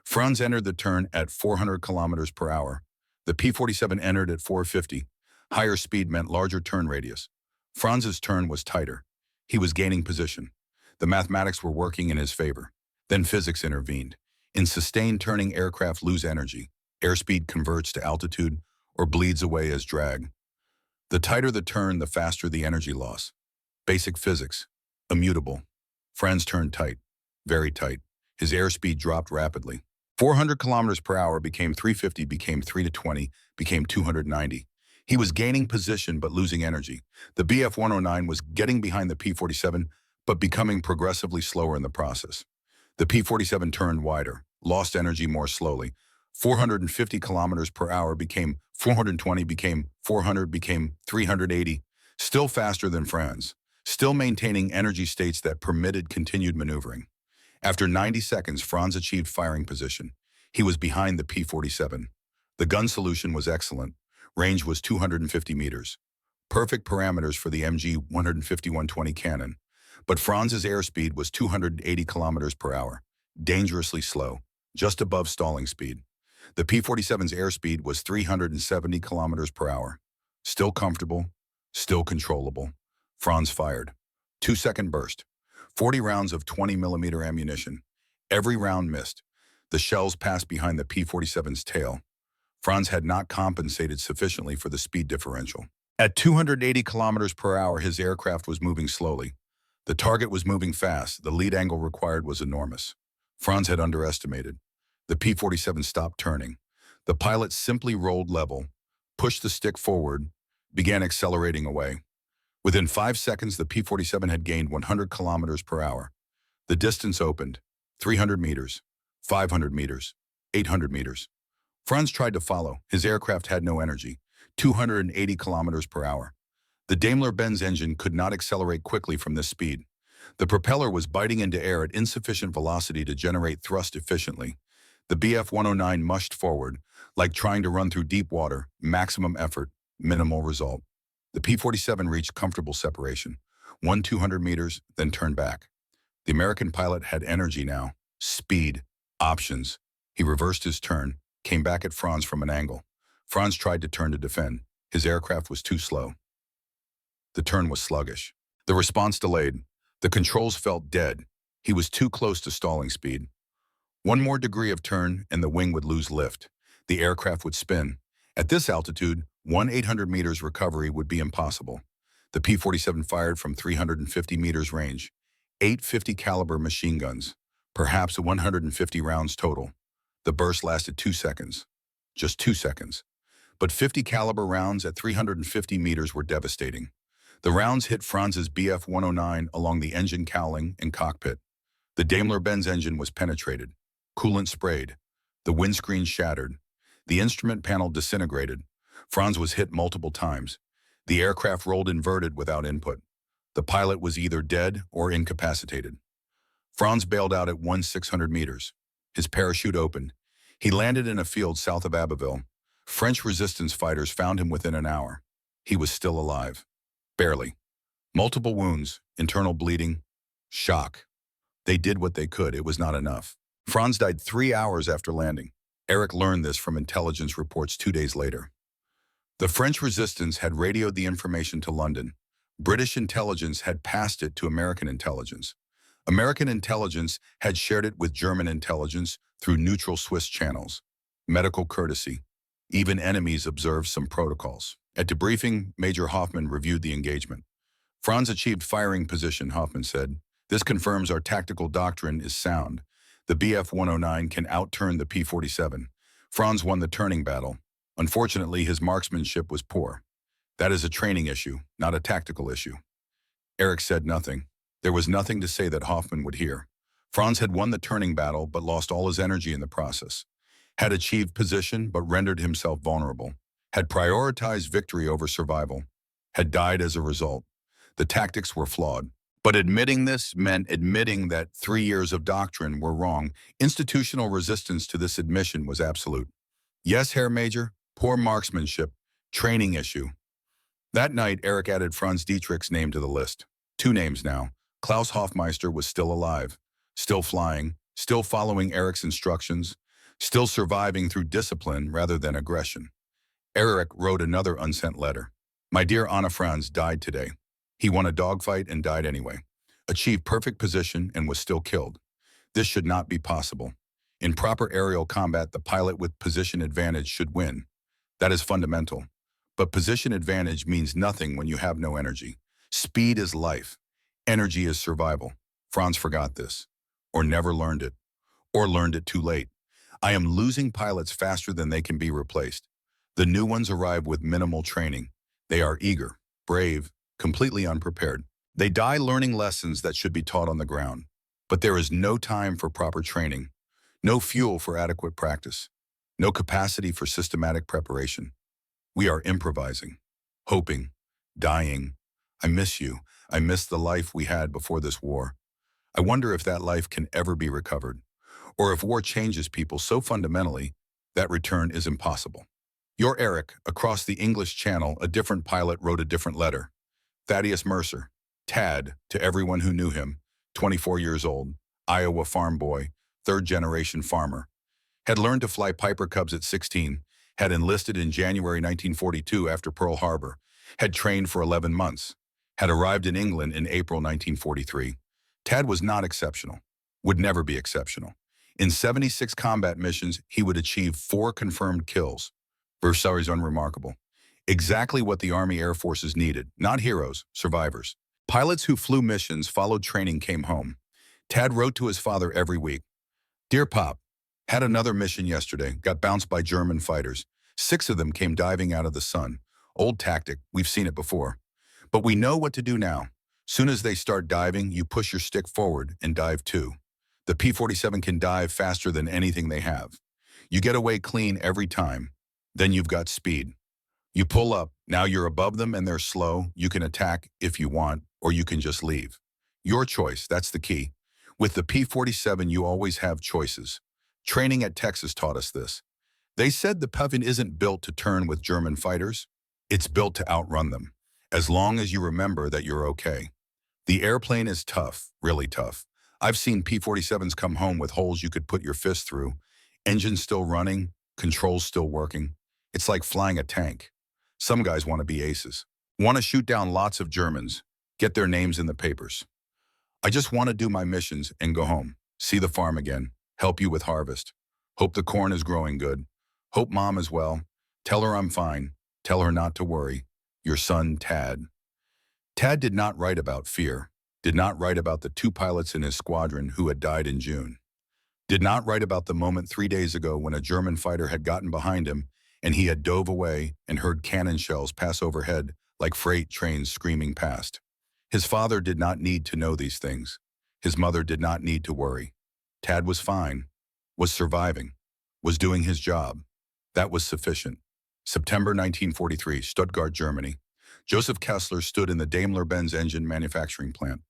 Franz entered the turn at 400 kilometers per hour. The P-47 entered at 450. Higher speed meant larger turn radius. Franz's turn was tighter. He was gaining position. The mathematics were working in his favor. Then physics intervened. In sustained turning, aircraft lose energy. Airspeed converts to altitude or bleeds away as drag. The tighter the turn, the faster the energy loss. Basic physics. Immutable. Franz turned tight. Very tight. His airspeed dropped rapidly. 400 kilometers per hour became 350, became 320, became 290. He was gaining position but losing energy. The Bf-109 was getting behind the P-47 but becoming progressively slower in the process. The P-47 turned wider, lost energy more slowly. 450 kilometers per hour became 420, became 400, became 380. Still faster than Franz. Still maintaining energy states that permitted continued maneuvering. After 90 seconds, Franz achieved firing position. He was behind the P-47. The gun solution was excellent. Range was 250 meters. Perfect parameters for the MG-150-120 cannon. But Franz's airspeed was 280 kilometers per hour. Dangerously slow, just above stalling speed. The P-47's airspeed was 370 kilometers per hour. Still comfortable, still controllable. Franz fired. 2-second burst. 40 rounds of 20mm ammunition. Every round missed. The shells passed behind the P-47's tail. Franz had not compensated sufficiently for the speed differential. At 280 kilometers per hour, his aircraft was moving slowly. The target was moving fast. The lead angle required was enormous. Franz had underestimated. The P-47 stopped turning. The pilot simply rolled level, pushed the stick forward, began accelerating away. Within 5 seconds, the P-47 had gained 100 kilometers per hour. The distance opened: 300 meters, 500 meters, 800 meters. Franz tried to follow. His aircraft had no energy: 280 kilometers per hour. The Daimler-Benz engine could not accelerate quickly from this speed. The propeller was biting into air at insufficient velocity to generate thrust efficiently. The Bf-109 mushed forward, like trying to run through deep water: maximum effort, minimal result. The P-47 reached comfortable separation, won 200 meters, then turned back. The American pilot had energy now, speed, options. He reversed his turn, came back at Franz from an angle. Franz tried to turn to defend. His aircraft was too slow. The turn was sluggish. The response delayed. The controls felt dead. He was too close to stalling speed. One more degree of turn and the wing would lose lift. The aircraft would spin. At this altitude, 800 meters recovery would be impossible. The P-47 fired from 350 meters range, 850 caliber machine guns, perhaps 150 rounds total. The burst lasted 2 seconds. Just 2 seconds. But 50 caliber rounds at 350 meters were devastating. The rounds hit Franz's Bf-109 along the engine cowling and cockpit. The Daimler-Benz engine was penetrated. Coolant sprayed. The windscreen shattered. The instrument panel disintegrated. Franz was hit multiple times. The aircraft rolled inverted without input. The pilot was either dead or incapacitated. Franz bailed out at 1,600 meters. His parachute opened. He landed in a field south of Abbeville. French resistance fighters found him within an hour. He was still alive. Barely. Multiple wounds, internal bleeding, shock. They did what they could. It was not enough. Franz died 3 hours after landing. Eric learned this from intelligence reports 2 days later. The French resistance had radioed the information to London. British intelligence had passed it to American intelligence. American intelligence had shared it with German intelligence through neutral Swiss channels. Medical courtesy. Even enemies observed some protocols. At debriefing, Major Hoffman reviewed the engagement. Franz achieved firing position, Hoffman said. This confirms our tactical doctrine is sound. The Bf-109 can outturn the P-47. Franz won the turning battle. Unfortunately, his marksmanship was poor. That is a training issue, not a tactical issue. Eric said nothing. There was nothing to say that Hoffman would hear. Franz had won the turning battle but lost all his energy in the process. Had achieved position but rendered himself vulnerable. Had prioritized victory over survival. Had died as a result. The tactics were flawed. But admitting this meant admitting that 3 years of doctrine were wrong. Institutional resistance to this admission was absolute. Yes, Herr Major, poor marksmanship, training issue. That night, Eric added Franz Dietrich's name to the list. 2 names now. Klaus Hofmeister was still alive, still flying, still following Eric's instructions, still surviving through discipline rather than aggression. Eric wrote another unsent letter. My dear Anna, Franz died today. He won a dogfight and died anyway. Achieved perfect position and was still killed. This should not be possible. In proper aerial combat, the pilot with position advantage should win. That is fundamental. But position advantage means nothing when you have no energy. Speed is life. Energy is survival. Franz forgot this. Or never learned it. Or learned it too late. I am losing pilots faster than they can be replaced. The new ones arrive with minimal training. They are eager, brave, completely unprepared. They die learning lessons that should be taught on the ground. But there is no time for proper training, no fuel for adequate practice, no capacity for systematic preparation. We are improvising, hoping, dying. I miss you. I miss the life we had before this war. I wonder if that life can ever be recovered, or if war changes people so fundamentally that return is impossible. Your Eric, across the English Channel, a different pilot wrote a different letter. Thaddeus Mercer, Tad, to everyone who knew him, 24 years old, Iowa farm boy, 3rd-generation farmer. Had learned to fly Piper Cubs at 16, had enlisted in January 1942 after Pearl Harbor, had trained for 11 months, had arrived in England in April 1943. Tad was not exceptional, would never be exceptional. In 76 combat missions, he would achieve 4 confirmed kills. Versailles unremarkable. Exactly what the Army Air Forces needed, not heroes, survivors. Pilots who flew missions, followed training, came home. Tad wrote to his father every week. Dear Pop, had another mission yesterday, got bounced by German fighters. 6 of them came diving out of the sun. Old tactic, we've seen it before. But we know what to do now. Soon as they start diving, you push your stick forward and dive too. The P-47 can dive faster than anything they have. You get away clean every time. Then you've got speed. You pull up, now you're above them and they're slow. You can attack if you want, or you can just leave. Your choice, that's the key. With the P-47, you always have choices. Training at Texas taught us this. They said the Puffin isn't built to turn with German fighters. It's built to outrun them, as long as you remember that you're okay. The airplane is tough, really tough. I've seen P-47s come home with holes you could put your fist through, engines still running, controls still working. It's like flying a tank. Some guys want to be aces, want to shoot down lots of Germans, get their names in the papers. I just want to do my missions and go home, see the farm again, help you with harvest. Hope the corn is growing good. Hope Mom is well. Tell her I'm fine. Tell her not to worry. Your son, Tad. Tad did not write about fear, did not write about the 2 pilots in his squadron who had died in June, did not write about the moment 3 days ago when a German fighter had gotten behind him and he had dove away and heard cannon shells pass overhead like freight trains screaming past. His father did not need to know these things. His mother did not need to worry. Tad was fine, was surviving, was doing his job. That was sufficient. September 1943, Stuttgart, Germany. Joseph Kessler stood in the Daimler-Benz engine manufacturing plant.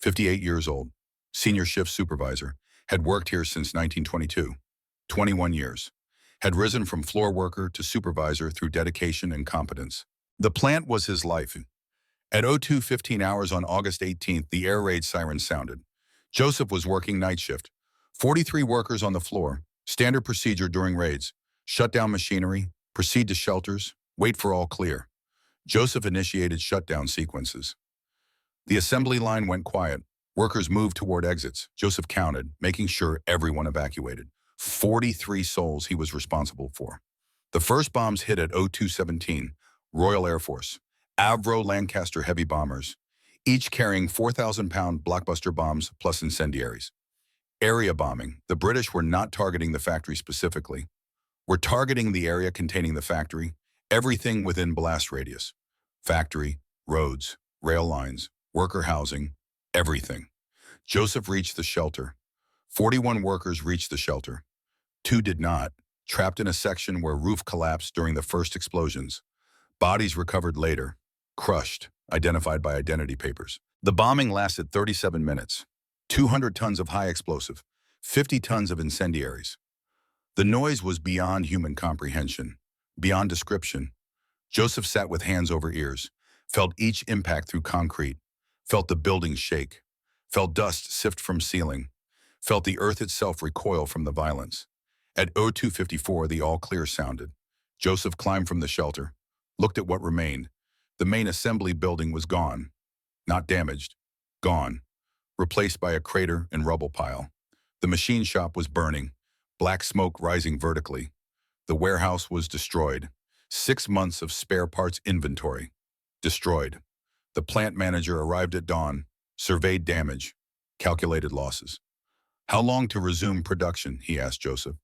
58 years old, senior shift supervisor, had worked here since 1922. 21 years. Had risen from floor worker to supervisor through dedication and competence. The plant was his life. At 02:15 hours on August 18th, the air raid siren sounded. Joseph was working night shift. 43 workers on the floor. Standard procedure during raids. Shut down machinery, proceed to shelters, wait for all clear. Joseph initiated shutdown sequences. The assembly line went quiet. Workers moved toward exits. Joseph counted, making sure everyone evacuated. 43 souls he was responsible for. The first bombs hit at 02:17, Royal Air Force. Avro Lancaster heavy bombers, each carrying 4,000-pound blockbuster bombs plus incendiaries. Area bombing. The British were not targeting the factory specifically. Were targeting the area containing the factory, everything within blast radius. Factory, roads, rail lines, worker housing, everything. Joseph reached the shelter. 41 workers reached the shelter. 2 did not, trapped in a section where roof collapsed during the first explosions. Bodies recovered later. Crushed, identified by identity papers. The bombing lasted 37 minutes. 200 tons of high explosive, 50 tons of incendiaries. The noise was beyond human comprehension, beyond description. Joseph sat with hands over ears, felt each impact through concrete, felt the building shake, felt dust sift from ceiling, felt the earth itself recoil from the violence. At 02:54, the all-clear sounded. Joseph climbed from the shelter, looked at what remained. The main assembly building was gone. Not damaged. Gone. Replaced by a crater and rubble pile. The machine shop was burning, black smoke rising vertically. The warehouse was destroyed. 6 months of spare parts inventory. Destroyed. The plant manager arrived at dawn, surveyed damage, calculated losses. How long to resume production, he asked Joseph.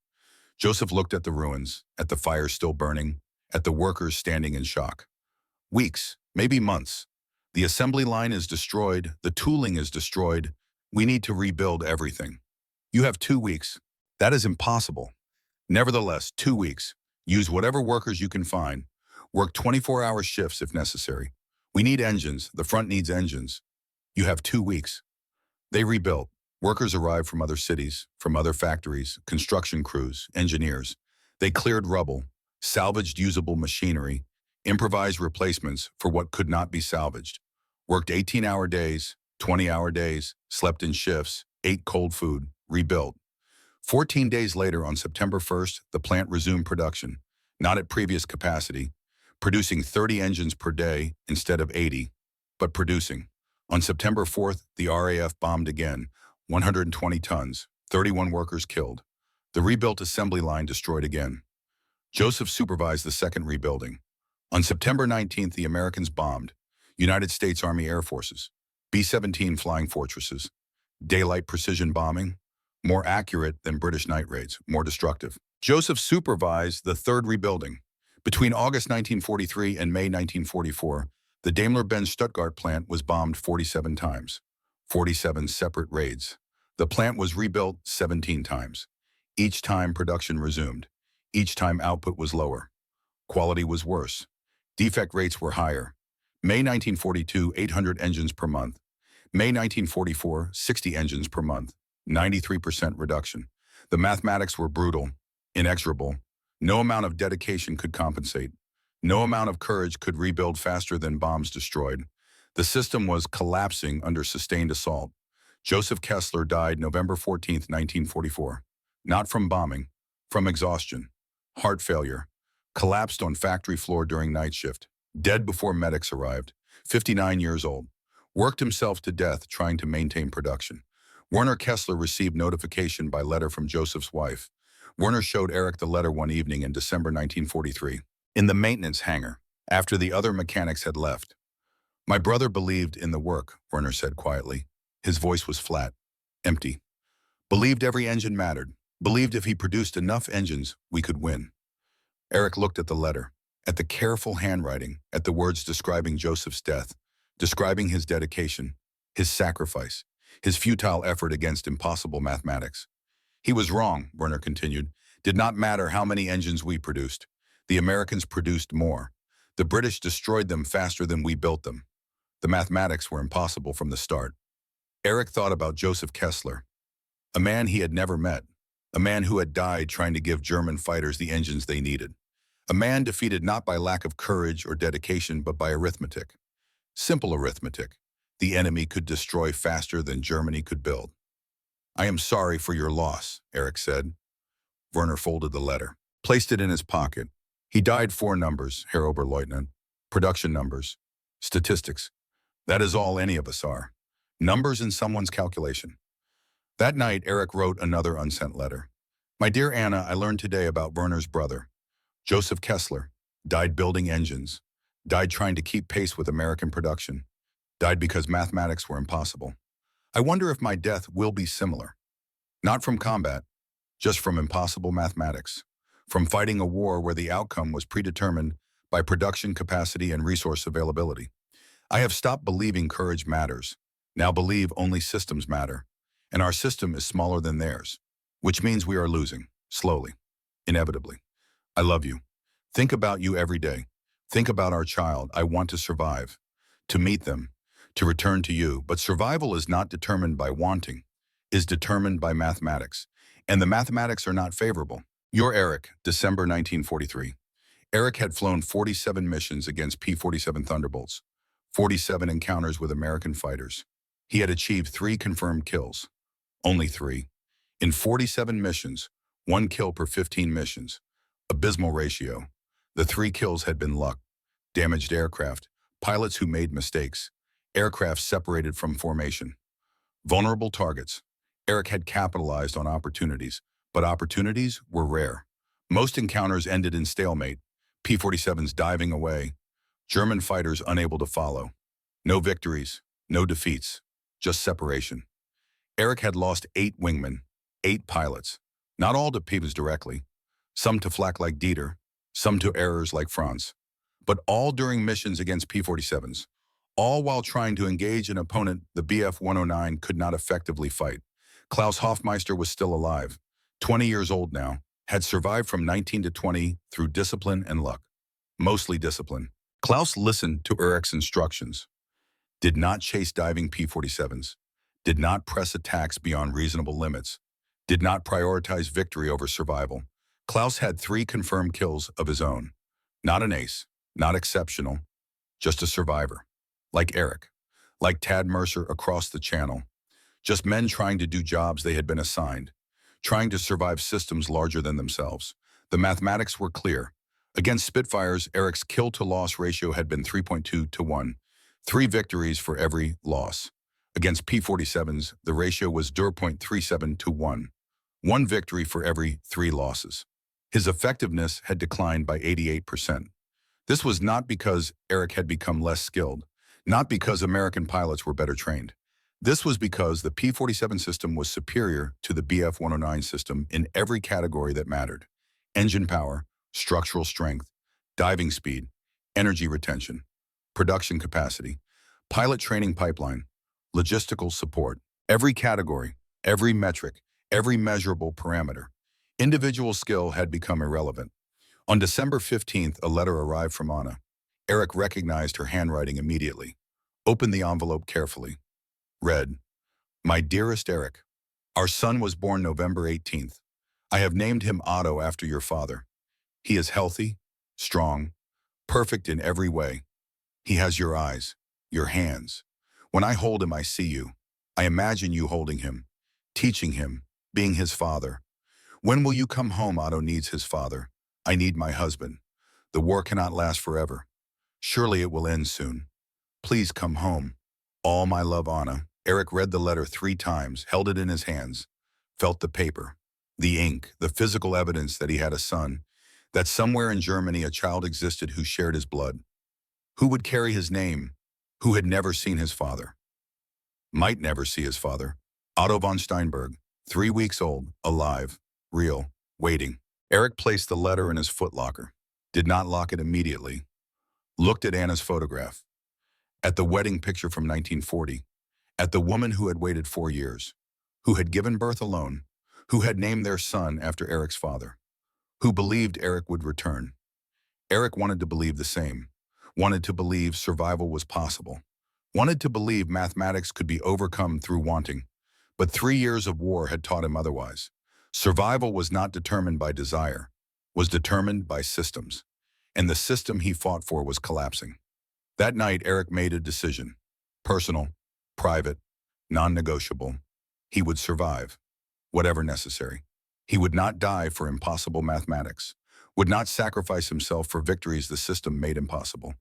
Joseph looked at the ruins, at the fire still burning, at the workers standing in shock. Weeks, maybe months. The assembly line is destroyed, the tooling is destroyed. We need to rebuild everything. You have 2 weeks. That is impossible. Nevertheless, 2 weeks. Use whatever workers you can find. Work 24-hour shifts if necessary. We need engines. The front needs engines. You have 2 weeks. They rebuilt. Workers arrived from other cities, from other factories, construction crews, engineers. They cleared rubble, salvaged usable machinery, improvised replacements for what could not be salvaged. Worked 18-hour days, 20-hour days, slept in shifts, ate cold food, rebuilt. 14 days later, on September 1st, the plant resumed production, not at previous capacity, producing 30 engines per day instead of 80, but producing. On September 4th, the RAF bombed again, 120 tons, 31 workers killed. The rebuilt assembly line destroyed again. Joseph supervised the second rebuilding. On September 19th, the Americans bombed, United States Army Air Forces. B-17 flying fortresses. Daylight precision bombing. More accurate than British night raids, more destructive. Joseph supervised the third rebuilding. Between August 1943 and May 1944, the Daimler-Benz Stuttgart plant was bombed 47 times. 47 separate raids. The plant was rebuilt 17 times. Each time production resumed. Each time output was lower. Quality was worse. Defect rates were higher. May 1942, 800 engines per month. May 1944, 60 engines per month. 93% reduction. The mathematics were brutal, inexorable. No amount of dedication could compensate. No amount of courage could rebuild faster than bombs destroyed. The system was collapsing under sustained assault. Joseph Kessler died November 14, 1944. Not from bombing, from exhaustion, heart failure. Collapsed on factory floor during night shift. Dead before medics arrived. 59 years old. Worked himself to death trying to maintain production. Werner Kessler received notification by letter from Joseph's wife. Werner showed Eric the letter one evening in December 1943, in the maintenance hangar, after the other mechanics had left. My brother believed in the work, Werner said quietly. His voice was flat, empty. Believed every engine mattered. Believed if he produced enough engines, we could win. Eric looked at the letter, at the careful handwriting, at the words describing Joseph's death, describing his dedication, his sacrifice, his futile effort against impossible mathematics. He was wrong, Werner continued. Did not matter how many engines we produced. The Americans produced more. The British destroyed them faster than we built them. The mathematics were impossible from the start. Eric thought about Joseph Kessler, a man he had never met, a man who had died trying to give German fighters the engines they needed, a man defeated not by lack of courage or dedication but by arithmetic. Simple arithmetic. The enemy could destroy faster than Germany could build. I am sorry for your loss, Eric said. Werner folded the letter, placed it in his pocket. He died 4 numbers, Herr Oberleutnant. Production numbers. Statistics. That is all any of us are. Numbers in someone's calculation. That night, Eric wrote another unsent letter. My dear Anna, I learned today about Werner's brother, Joseph Kessler, died building engines, died trying to keep pace with American production, died because mathematics were impossible. I wonder if my death will be similar. Not from combat, just from impossible mathematics, from fighting a war where the outcome was predetermined by production capacity and resource availability. I have stopped believing courage matters, now believe only systems matter, and our system is smaller than theirs, which means we are losing, slowly, inevitably. I love you. Think about you every day. Think about our child. I want to survive, to meet them, to return to you. But survival is not determined by wanting, is determined by mathematics. And the mathematics are not favorable. Your Eric, December 1943. Eric had flown 47 missions against P-47 Thunderbolts, 47 encounters with American fighters. He had achieved 3 confirmed kills. Only 3. In 47 missions, 1 kill per 15 missions. Abysmal ratio. The 3 kills had been luck. Damaged aircraft, pilots who made mistakes, aircraft separated from formation. Vulnerable targets. Eric had capitalized on opportunities, but opportunities were rare. Most encounters ended in stalemate, P-47s diving away, German fighters unable to follow. No victories, no defeats, just separation. Eric had lost 8 wingmen, 8 pilots, not all to Peebles directly, some to flak like Dieter, some to errors like Franz, but all during missions against P-47s, all while trying to engage an opponent the Bf-109 could not effectively fight. Klaus Hofmeister was still alive, 20 years old now, had survived from 19 to 20 through discipline and luck. Mostly discipline. Klaus listened to Eric's instructions, did not chase diving P-47s, did not press attacks beyond reasonable limits, did not prioritize victory over survival. Klaus had 3 confirmed kills of his own. Not an ace, not exceptional, just a survivor. Like Eric, like Tad Mercer across the channel. Just men trying to do jobs they had been assigned, trying to survive systems larger than themselves. The mathematics were clear. Against Spitfires, Eric's kill-to-loss ratio had been 3.2 to 1, 3 victories for every loss. Against P-47s, the ratio was 0.37 to 1, 1 victory for every 3 losses. His effectiveness had declined by 88%. This was not because Eric had become less skilled, Not because American pilots were better trained. This was because the P-47 system was superior to the Bf-109 system in every category that mattered: engine power, structural strength, diving speed, energy retention, production capacity, pilot training pipeline, logistical support. Every category, every metric, every measurable parameter. Individual skill had become irrelevant. On December 15th, a letter arrived from Anna. Eric recognized her handwriting immediately, opened the envelope carefully, read, "My dearest Eric, our son was born November 18th. I have named him Otto after your father. He is healthy, strong, perfect in every way. He has your eyes, your hands. When I hold him, I see you. I imagine you holding him, teaching him, being his father. When will you come home? Otto needs his father. I need my husband. The war cannot last forever. Surely it will end soon. Please come home. All my love, Anna." Eric read the letter 3 times, held it in his hands, felt the paper, the ink, the physical evidence that he had a son, that somewhere in Germany a child existed who shared his blood, who would carry his name, who had never seen his father, might never see his father. Otto von Steinberg, 3 weeks old, alive, real, waiting. Eric placed the letter in his footlocker, did not lock it immediately, looked at Anna's photograph, at the wedding picture from 1940, at the woman who had waited 4 years, who had given birth alone, who had named their son after Eric's father, who believed Eric would return. Eric wanted to believe the same, wanted to believe survival was possible, wanted to believe mathematics could be overcome through wanting. But 3 years of war had taught him otherwise. Survival was not determined by desire, was determined by systems. And the system he fought for was collapsing. That night, Eric made a decision. Personal, private, non-negotiable. He would survive, whatever necessary. He would not die for impossible mathematics, would not sacrifice himself for victories the system made impossible,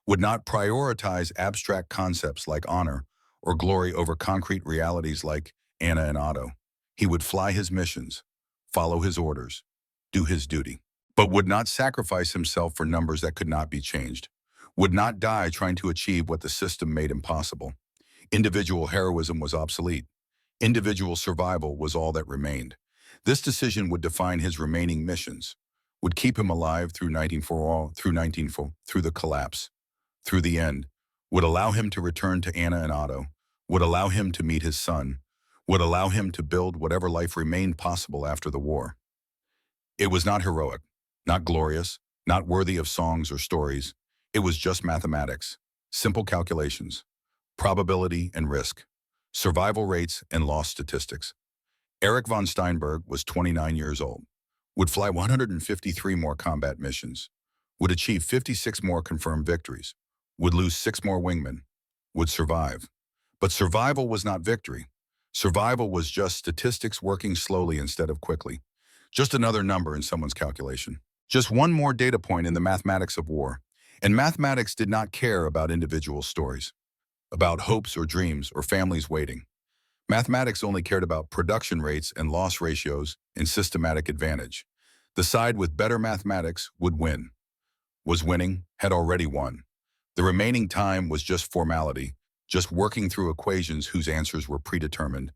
would not prioritize abstract concepts like honor or glory over concrete realities like Anna and Otto. He would fly his missions, follow his orders, do his duty, but would not sacrifice himself for numbers that could not be changed, would not die trying to achieve what the system made impossible. Individual heroism was obsolete. Individual survival was all that remained. This decision would define his remaining missions, would keep him alive through 1940, through the collapse, through the end, would allow him to return to Anna and Otto, would allow him to meet his son, would allow him to build whatever life remained possible after the war. It was not heroic, not glorious, not worthy of songs or stories. It was just mathematics, simple calculations, probability and risk, survival rates and loss statistics. Eric von Steinberg was 29 years old, would fly 153 more combat missions, would achieve 56 more confirmed victories, would lose 6 more wingmen, would survive. But survival was not victory. Survival was just statistics working slowly instead of quickly. Just another number in someone's calculation. Just one more data point in the mathematics of war. And mathematics did not care about individual stories, about hopes or dreams or families waiting. Mathematics only cared about production rates and loss ratios and systematic advantage. The side with better mathematics would win, was winning, had already won. The remaining time was just formality, just working through equations whose answers were predetermined.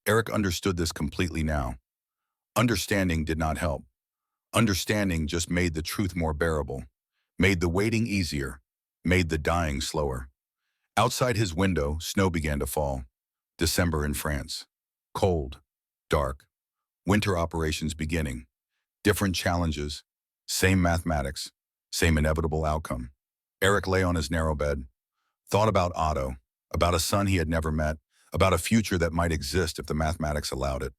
Eric understood this completely now. Understanding did not help. Understanding just made the truth more bearable, made the waiting easier, made the dying slower. Outside his window, snow began to fall. December in France. Cold, dark, winter operations beginning. Different challenges, same mathematics, same inevitable outcome. Eric lay on his narrow bed, thought about Otto, about a son he had never met, about a future that might exist if the mathematics allowed it,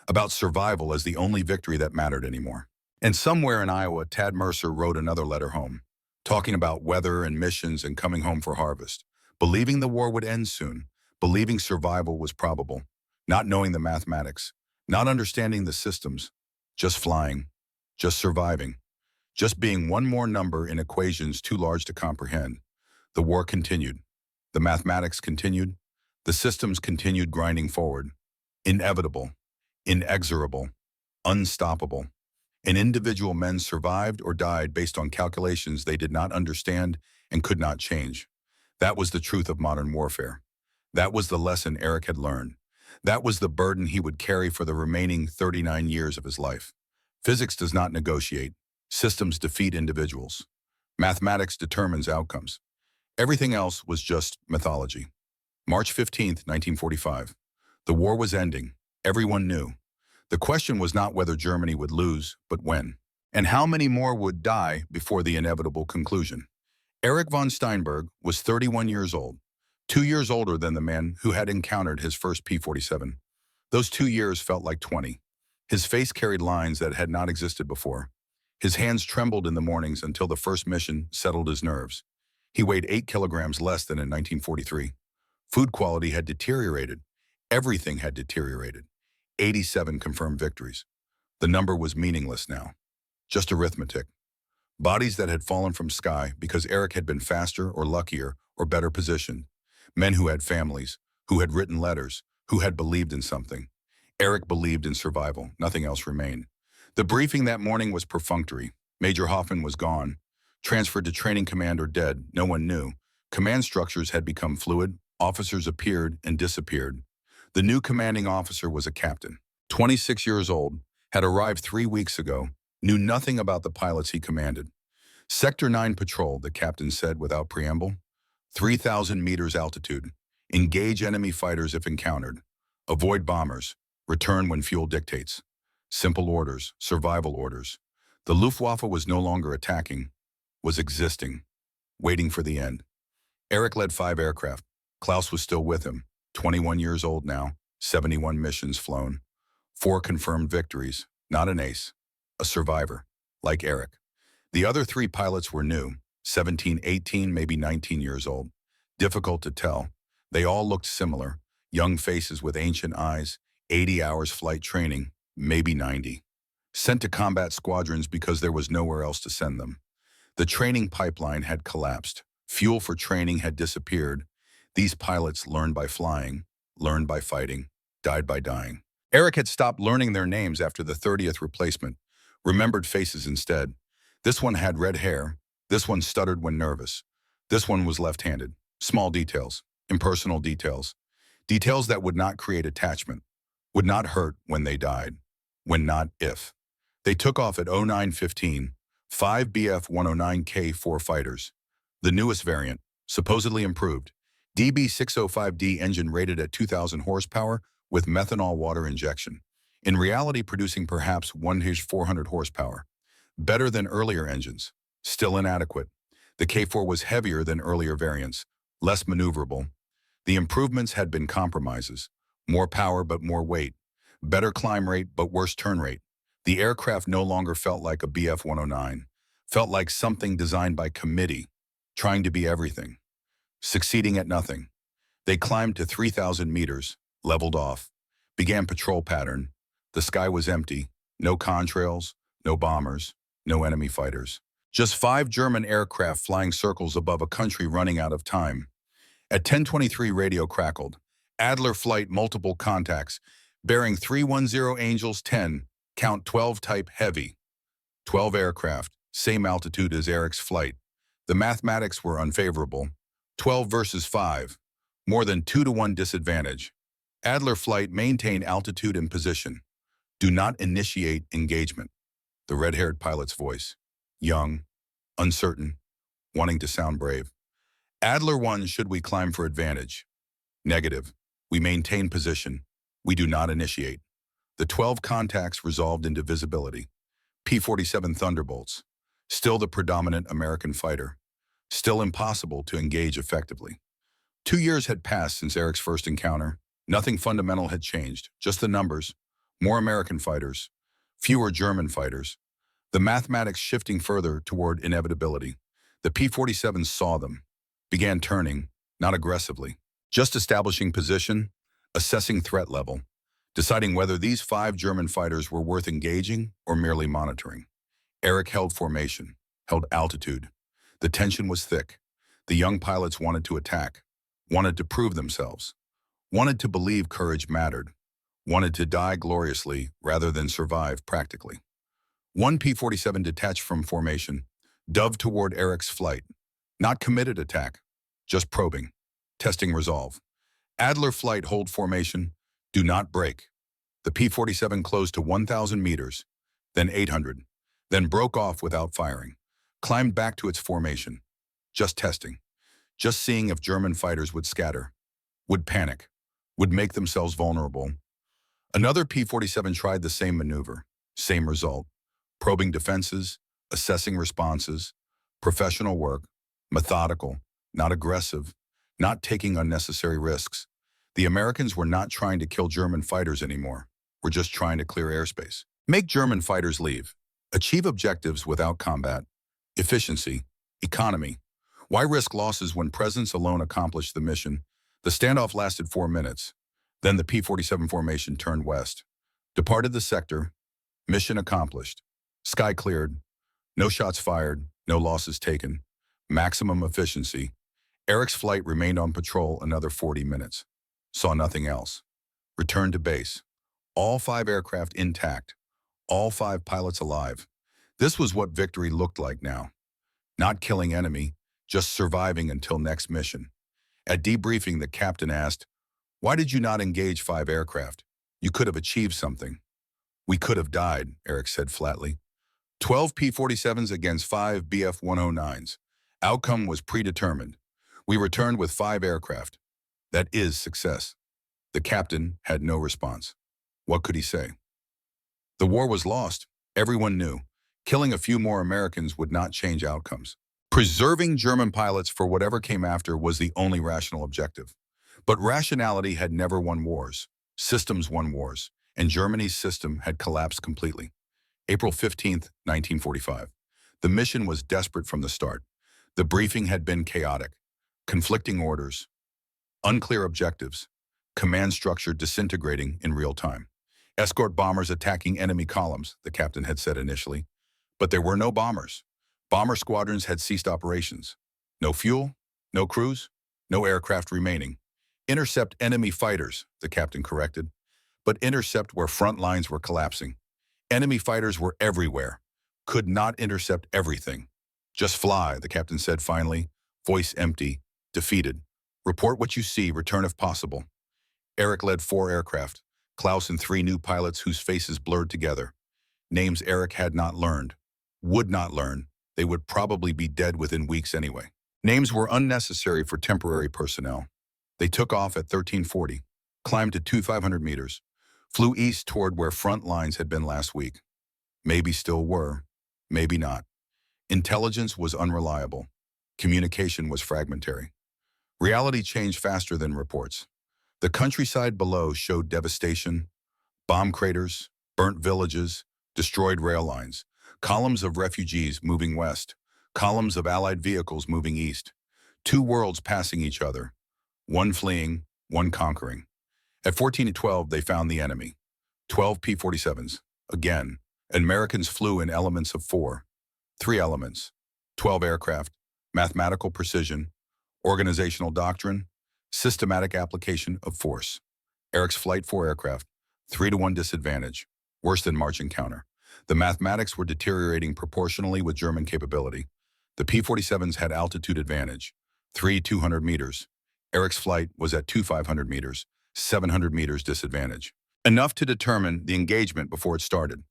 about survival as the only victory that mattered anymore. And somewhere in Iowa, Tad Mercer wrote another letter home, talking about weather and missions and coming home for harvest, believing the war would end soon, believing survival was probable, not knowing the mathematics, not understanding the systems, just flying, just surviving, just being one more number in equations too large to comprehend. The war continued. The mathematics continued. The systems continued grinding forward. Inevitable, inexorable, unstoppable. And individual men survived or died based on calculations they did not understand and could not change. That was the truth of modern warfare. That was the lesson Eric had learned. That was the burden he would carry for the remaining 39 years of his life. Physics does not negotiate. Systems defeat individuals. Mathematics determines outcomes. Everything else was just mythology. March 15th, 1945. The war was ending. Everyone knew. The question was not whether Germany would lose, but when. And how many more would die before the inevitable conclusion. Erich von Steinberg was 31 years old, 2 years older than the man who had encountered his first P-47. Those 2 years felt like 20. His face carried lines that had not existed before. His hands trembled in the mornings until the first mission settled his nerves. He weighed 8 kilograms less than in 1943. Food quality had deteriorated. Everything had deteriorated. 87 confirmed victories. The number was meaningless now. Just arithmetic. Bodies that had fallen from sky because Eric had been faster or luckier or better positioned. Men who had families, who had written letters, who had believed in something. Eric believed in survival. Nothing else remained. The briefing that morning was perfunctory. Major Hoffman was gone. Transferred to training command or dead, no one knew. Command structures had become fluid. Officers appeared and disappeared. The new commanding officer was a captain. 26 years old, had arrived 3 weeks ago, knew nothing about the pilots he commanded. Sector 9 patrol, the captain said without preamble. 3,000 meters altitude. Engage enemy fighters if encountered. Avoid bombers. Return when fuel dictates. Simple orders, survival orders. The Luftwaffe was no longer attacking, was existing, waiting for the end. Eric led 5 aircraft. Klaus was still with him, 21 years old now, 71 missions flown. 4 confirmed victories, not an ace, a survivor, like Eric. The other 3 pilots were new, 17, 18, maybe 19 years old. Difficult to tell. They all looked similar, young faces with ancient eyes, 80 hours flight training, maybe 90. Sent to combat squadrons because there was nowhere else to send them. The training pipeline had collapsed. Fuel for training had disappeared. These pilots learned by flying, learned by fighting, died by dying. Eric had stopped learning their names after the 30th replacement, remembered faces instead. This one had red hair. This one stuttered when nervous. This one was left-handed. Small details, impersonal details. Details that would not create attachment, would not hurt when they died, when not if. They took off at 09:15, 5 Bf-109K4 fighters. The newest variant, supposedly improved. DB605D engine rated at 2,000 horsepower with methanol water injection. In reality producing perhaps 400 horsepower. Better than earlier engines. Still inadequate. The K4 was heavier than earlier variants, less maneuverable. The improvements had been compromises. More power but more weight. Better climb rate but worse turn rate. The aircraft no longer felt like a Bf-109. Felt like something designed by committee, trying to be everything. Succeeding at nothing. They climbed to 3,000 meters, leveled off, began patrol pattern. The sky was empty, no contrails, no bombers, no enemy fighters. Just 5 German aircraft flying circles above a country running out of time. At 10:23 radio crackled. Adler flight multiple contacts, bearing 310 Angels 10, count 12 type heavy. 12 aircraft, same altitude as Eric's flight. The mathematics were unfavorable. 12 versus 5, more than 2-to-1 disadvantage. Adler flight maintain altitude and position. Do not initiate engagement. The red-haired pilot's voice. Young, uncertain, wanting to sound brave. Adler 1, should we climb for advantage? Negative. We maintain position. We do not initiate. The 12 contacts resolved into visibility. P-47 Thunderbolts. Still the predominant American fighter. Still impossible to engage effectively. 2 years had passed since Eric's first encounter. Nothing fundamental had changed, just the numbers. More American fighters, fewer German fighters. The mathematics shifting further toward inevitability. The P-47s saw them, began turning, not aggressively, just establishing position, assessing threat level, deciding whether these 5 German fighters were worth engaging or merely monitoring. Eric held formation, held altitude. The tension was thick. The young pilots wanted to attack, wanted to prove themselves, wanted to believe courage mattered, wanted to die gloriously rather than survive practically. One P-47 detached from formation, dove toward Eric's flight. Not committed attack, Just probing. Testing resolve. Adler flight hold formation. Do not break. The P-47 closed to 1,000 meters, then 800, then broke off without firing. Climbed back to its formation. Just testing. Just seeing if German fighters would scatter, would panic, would make themselves vulnerable. Another P-47 tried the same maneuver, same result. Probing defenses, assessing responses, professional work, methodical, not aggressive, not taking unnecessary risks. The Americans were not trying to kill German fighters anymore. We're just trying to clear airspace. Make German fighters leave. Achieve objectives without combat. Efficiency. Economy. Why risk losses when presence alone accomplished the mission? The standoff lasted 4 minutes. Then the P-47 formation turned west. Departed the sector. Mission accomplished. Sky cleared. No shots fired. No losses taken. Maximum efficiency. Eric's flight remained on patrol another 40 minutes. Saw nothing else. Returned to base. All 5 aircraft intact. All 5 pilots alive. This was what victory looked like now. Not killing enemy, just surviving until next mission. At debriefing, the captain asked, "Why did you not engage 5 aircraft? You could have achieved something." "We could have died," Eric said flatly. 12 P-47s against 5 Bf-109s. Outcome was predetermined. We returned with 5 aircraft. That is success. The captain had no response. What could he say? The war was lost. Everyone knew. Killing a few more Americans would not change outcomes. Preserving German pilots for whatever came after was the only rational objective. But rationality had never won wars. Systems won wars, and Germany's system had collapsed completely. April 15, 1945. The mission was desperate from the start. The briefing had been chaotic. Conflicting orders, unclear objectives, command structure disintegrating in real time. Escort bombers attacking enemy columns, the captain had said initially. But there were no bombers. Bomber squadrons had ceased operations. No fuel, no crews, no aircraft remaining. Intercept enemy fighters, the captain corrected. But intercept where front lines were collapsing. Enemy fighters were everywhere. Could not intercept everything. Just fly, the captain said finally, voice empty, defeated. Report what you see, return if possible. Eric led 4 aircraft, Klaus and 3 new pilots whose faces blurred together. Names Eric had not learned, would not learn. They would probably be dead within weeks anyway. Names were unnecessary for temporary personnel. They took off at 1340, climbed to 2,500 meters, flew east toward where front lines had been last week. Maybe still were, maybe not. Intelligence was unreliable. Communication was fragmentary. Reality changed faster than reports. The countryside below showed devastation, bomb craters, burnt villages, destroyed rail lines, columns of refugees moving west, columns of Allied vehicles moving east, 2 worlds passing each other, one fleeing, one conquering. At 14:12, they found the enemy. 12 P-47s. Again, Americans flew in elements of 4. 3 elements. 12 aircraft, mathematical precision, organizational doctrine, systematic application of force. Eric's flight 4 aircraft, 3-to-1 disadvantage, worse than marching counter. The mathematics were deteriorating proportionally with German capability. The P-47s had altitude advantage, 200 meters. Eric's flight was at 500 meters, 700 meters disadvantage. Enough to determine the engagement before it started.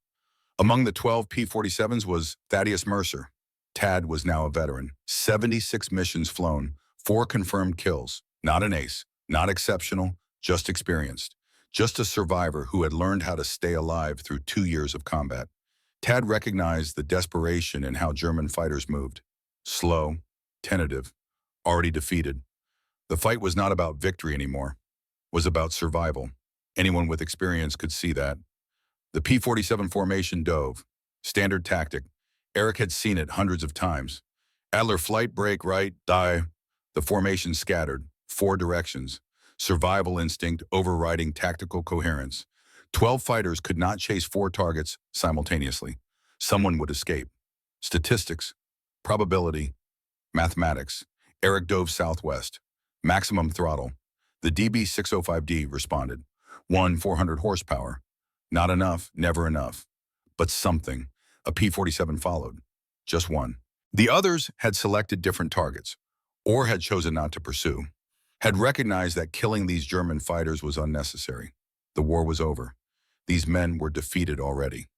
Among the 12 P-47s was Thaddeus Mercer. Tad was now a veteran. 76 missions flown, 4 confirmed kills. Not an ace, not exceptional, just experienced. Just a survivor who had learned how to stay alive through 2 years of combat. Tad recognized the desperation in how German fighters moved. Slow, tentative, already defeated. The fight was not about victory anymore. It was about survival. Anyone with experience could see that. The P-47 formation dove. Standard tactic. Eric had seen it hundreds of times. Adler flight break right, die. The formation scattered. 4 directions. Survival instinct overriding tactical coherence. 12 fighters could not chase 4 targets simultaneously. Someone would escape. Statistics. Probability. Mathematics. Eric dove southwest. Maximum throttle. The DB-605D responded. 400 horsepower. Not enough, never enough. But something. A P-47 followed. Just one. The others had selected different targets. or had chosen not to pursue, had recognized that killing these German fighters was unnecessary. The war was over. These men were defeated already.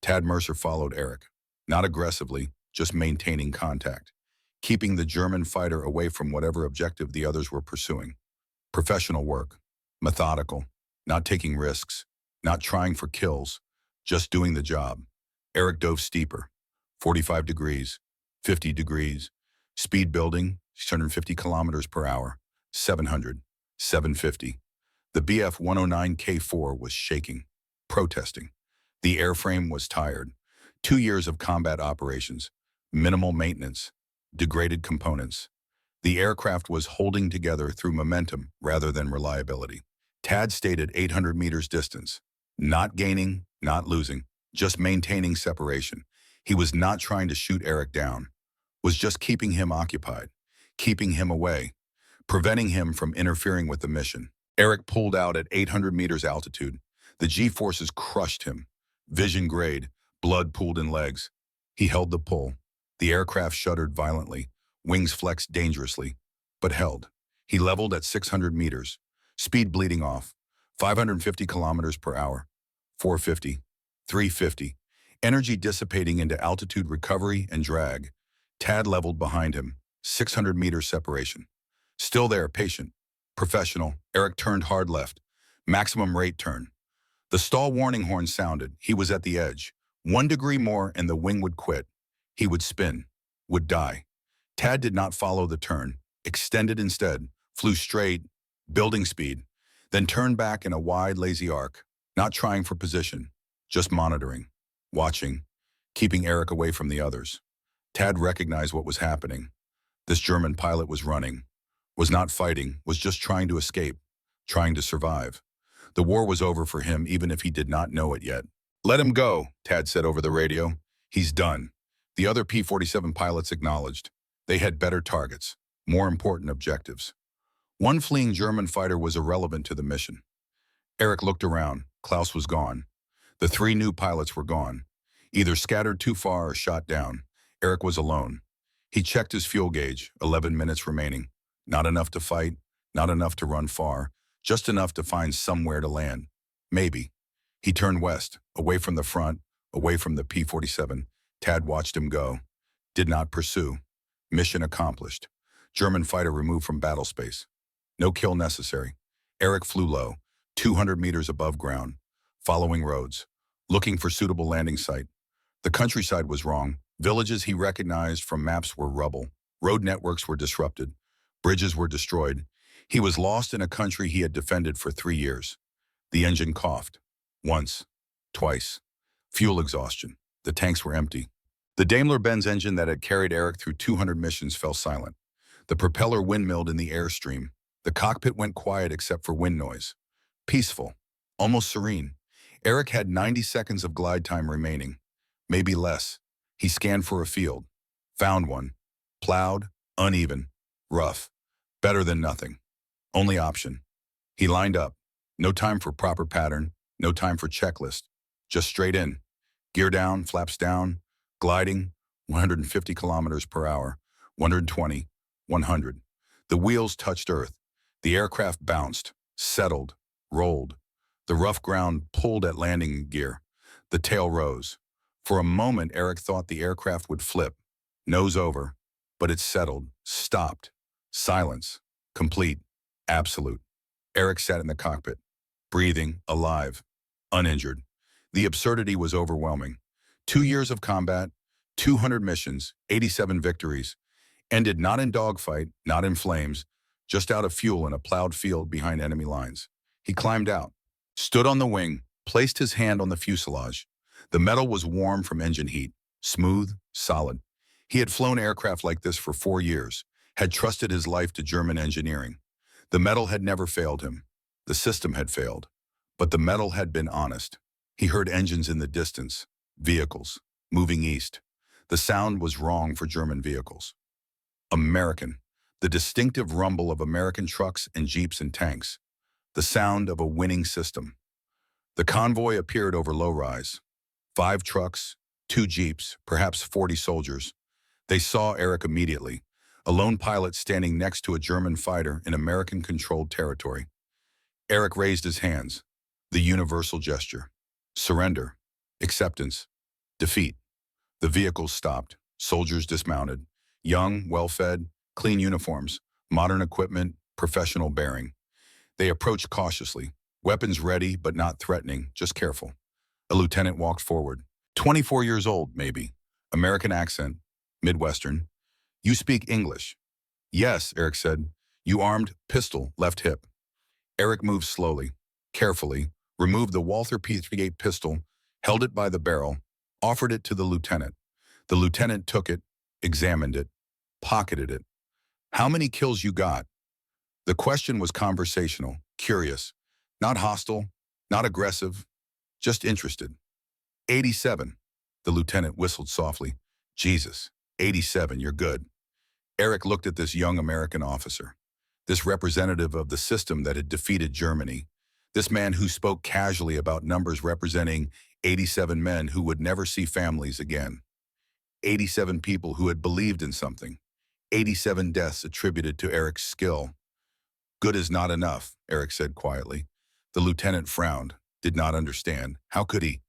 Tad Mercer followed Eric, not aggressively, just maintaining contact, keeping the German fighter away from whatever objective the others were pursuing. Professional work, methodical, not taking risks, not trying for kills, just doing the job. Eric dove steeper, 45 degrees, 50 degrees, speed building, 650 kilometers per hour, 700, 750. The Bf 109K4 was shaking, protesting. The airframe was tired. 2 years of combat operations, minimal maintenance, degraded components. The aircraft was holding together through momentum rather than reliability. Tad stayed at 800 meters distance, not gaining, not losing, just maintaining separation. He was not trying to shoot Eric down, was just keeping him occupied, keeping him away, preventing him from interfering with the mission. Eric pulled out at 800 meters altitude. The G-forces crushed him. Vision grayed, blood pooled in legs. He held the pull. The aircraft shuddered violently, wings flexed dangerously, but held. He leveled at 600 meters, speed bleeding off, 550 kilometers per hour, 450, 350, energy dissipating into altitude recovery and drag. Tad leveled behind him, 600 meters separation. Still there, patient, professional. Eric turned hard left, maximum rate turn. The stall warning horn sounded. He was at the edge. 1 degree more and the wing would quit. He would spin, would die. Tad did not follow the turn, extended instead, flew straight, building speed, then turned back in a wide, lazy arc, not trying for position, just monitoring, watching, keeping Eric away from the others. Tad recognized what was happening. This German pilot was running, was not fighting, was just trying to escape, trying to survive. The war was over for him even if he did not know it yet. "Let him go," Tad said over the radio. "He's done." The other P-47 pilots acknowledged. They had better targets, more important objectives. One fleeing German fighter was irrelevant to the mission. Eric looked around. Klaus was gone. The 3 new pilots were gone, either scattered too far or shot down. Eric was alone. He checked his fuel gauge, 11 minutes remaining. Not enough to fight, not enough to run far, just enough to find somewhere to land. Maybe. He turned west, away from the front, away from the P-47. Tad watched him go. Did not pursue. Mission accomplished. German fighter removed from battle space. No kill necessary. Eric flew low, 200 meters above ground, following roads, looking for suitable landing site. The countryside was wrong. Villages he recognized from maps were rubble. Road networks were disrupted. Bridges were destroyed. He was lost in a country he had defended for 3 years. The engine coughed. Once. Twice. Fuel exhaustion. The tanks were empty. The Daimler-Benz engine that had carried Eric through 200 missions fell silent. The propeller windmilled in the airstream. The cockpit went quiet except for wind noise. Peaceful. Almost serene. Eric had 90 seconds of glide time remaining. Maybe less. He scanned for a field. Found one. Plowed, uneven, rough. Better than nothing. Only option. He lined up. No time for proper pattern. No time for checklist. Just straight in. Gear down, flaps down. Gliding, 150 kilometers per hour. 120, 100. The wheels touched earth. The aircraft bounced, settled, rolled. The rough ground pulled at landing gear. The tail rose. For a moment, Eric thought the aircraft would flip, nose over, but it settled, stopped. Silence. Complete. Absolute. Eric sat in the cockpit, breathing, alive, uninjured. The absurdity was overwhelming. 2 years of combat, 200 missions, 87 victories, ended not in dogfight, not in flames, just out of fuel in a plowed field behind enemy lines. He climbed out, stood on the wing, placed his hand on the fuselage. The metal was warm from engine heat, smooth, solid. He had flown aircraft like this for 4 years, had trusted his life to German engineering. The metal had never failed him. The system had failed. But the metal had been honest. He heard engines in the distance, vehicles, moving east. The sound was wrong for German vehicles. American, the distinctive rumble of American trucks and jeeps and tanks. The sound of a winning system. The convoy appeared over low-rise. 5 trucks, 2 jeeps, perhaps 40 soldiers. They saw Eric immediately. A lone pilot standing next to a German fighter in American-controlled territory. Eric raised his hands. The universal gesture. Surrender. Acceptance. Defeat. The vehicles stopped. Soldiers dismounted. Young, well-fed, clean uniforms, modern equipment, professional bearing. They approached cautiously. Weapons ready, but not threatening, just careful. A lieutenant walked forward. 24 years old, maybe. American accent. Midwestern. You speak English? Yes, Eric said. You armed? Pistol, left hip. Eric moved slowly, carefully, removed the Walther P38 pistol, held it by the barrel, offered it to the lieutenant. The lieutenant took it, examined it, pocketed it. How many kills you got? The question was conversational, curious, not hostile, not aggressive, just interested. 87. The lieutenant whistled softly. Jesus, 87, you're good. Eric looked at this young American officer, this representative of the system that had defeated Germany, this man who spoke casually about numbers representing 87 men who would never see families again. 87 people who had believed in something. 87 deaths attributed to Eric's skill. Good is not enough, Eric said quietly. The lieutenant frowned, did not understand. How could he?